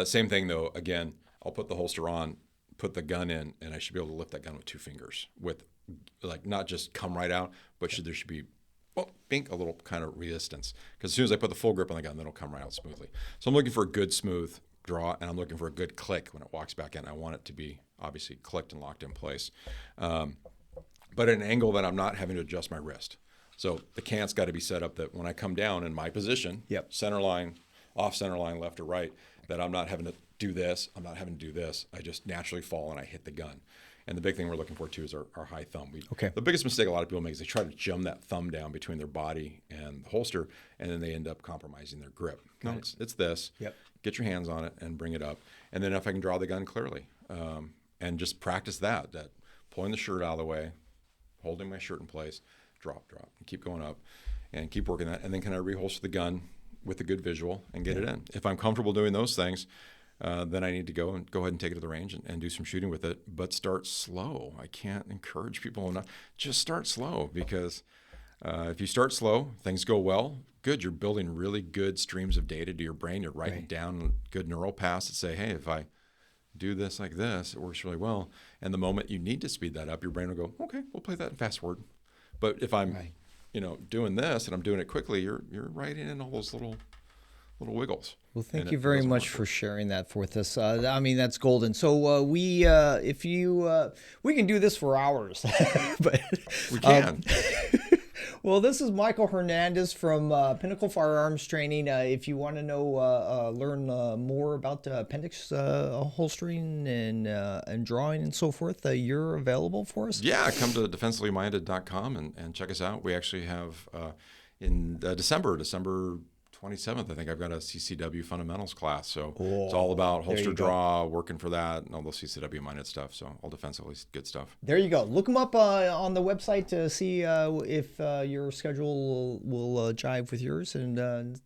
S2: Same thing though. Again, I'll put the holster on, put the gun in, and I should be able to lift that gun with two fingers, with not just come right out, but there should be a little kind of resistance. Because as soon as I put the full grip on the gun, then it'll come right out smoothly. So I'm looking for a good, smooth draw, and I'm looking for a good click when it walks back in. I want it to be obviously clicked and locked in place, but at an angle that I'm not having to adjust my wrist. So the cant's got to be set up that when I come down in my position, center line, off center line, left or right, that I'm not having to do this, I'm not having to do this. I just naturally fall and I hit the gun. And the big thing we're looking for too is our high thumb. The biggest mistake a lot of people make is they try to jam that thumb down between their body and the holster, and then they end up compromising their grip. No, it's this. Get your hands on it and bring it up. And then if I can draw the gun clearly, and just practice that pulling the shirt out of the way, holding my shirt in place, drop, and keep going up, and keep working that. And then can I reholster the gun with a good visual and get it in? If I'm comfortable doing those things, then I need to go ahead and take it to the range and do some shooting with it, but start slow. I can't encourage people enough. Just start slow, because if you start slow, things go well. Good, you're building really good streams of data to your brain. You're writing down good neural paths that say, hey, if I do this like this, it works really well. And the moment you need to speed that up, your brain will go, okay, we'll play that in fast forward. But if I'm, doing this and I'm doing it quickly, you're writing in all those little wiggles.
S3: Well, thank you very much for sharing that with us. I mean, that's golden. So we can do this for hours, but
S2: we can.
S3: Well, this is Michael Hernandez from Pinnacle Firearms Training. If you want to know, learn more about Appendix holstering and drawing and so forth, you're available for us?
S2: Yeah, come to defensively-minded.com and check us out. We actually have in December 27th, I think I've got a CCW fundamentals class. So it's all about holster draw, working for that, and all those CCW minded stuff. So all defensively good stuff.
S3: There you go. Look them up on the website to see if your schedule will jive with yours, and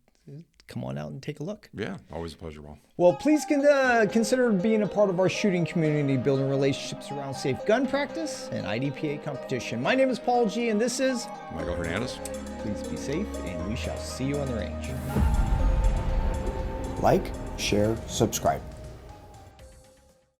S3: come on out and take a look.
S2: Yeah, always a pleasure, Paul.
S3: Well, please consider being a part of our shooting community, building relationships around safe gun practice and IDPA competition. My name is Paul G, and this is
S2: Michael Hernandez.
S3: Please be safe, and we shall see you on the range.
S4: Like, share, subscribe.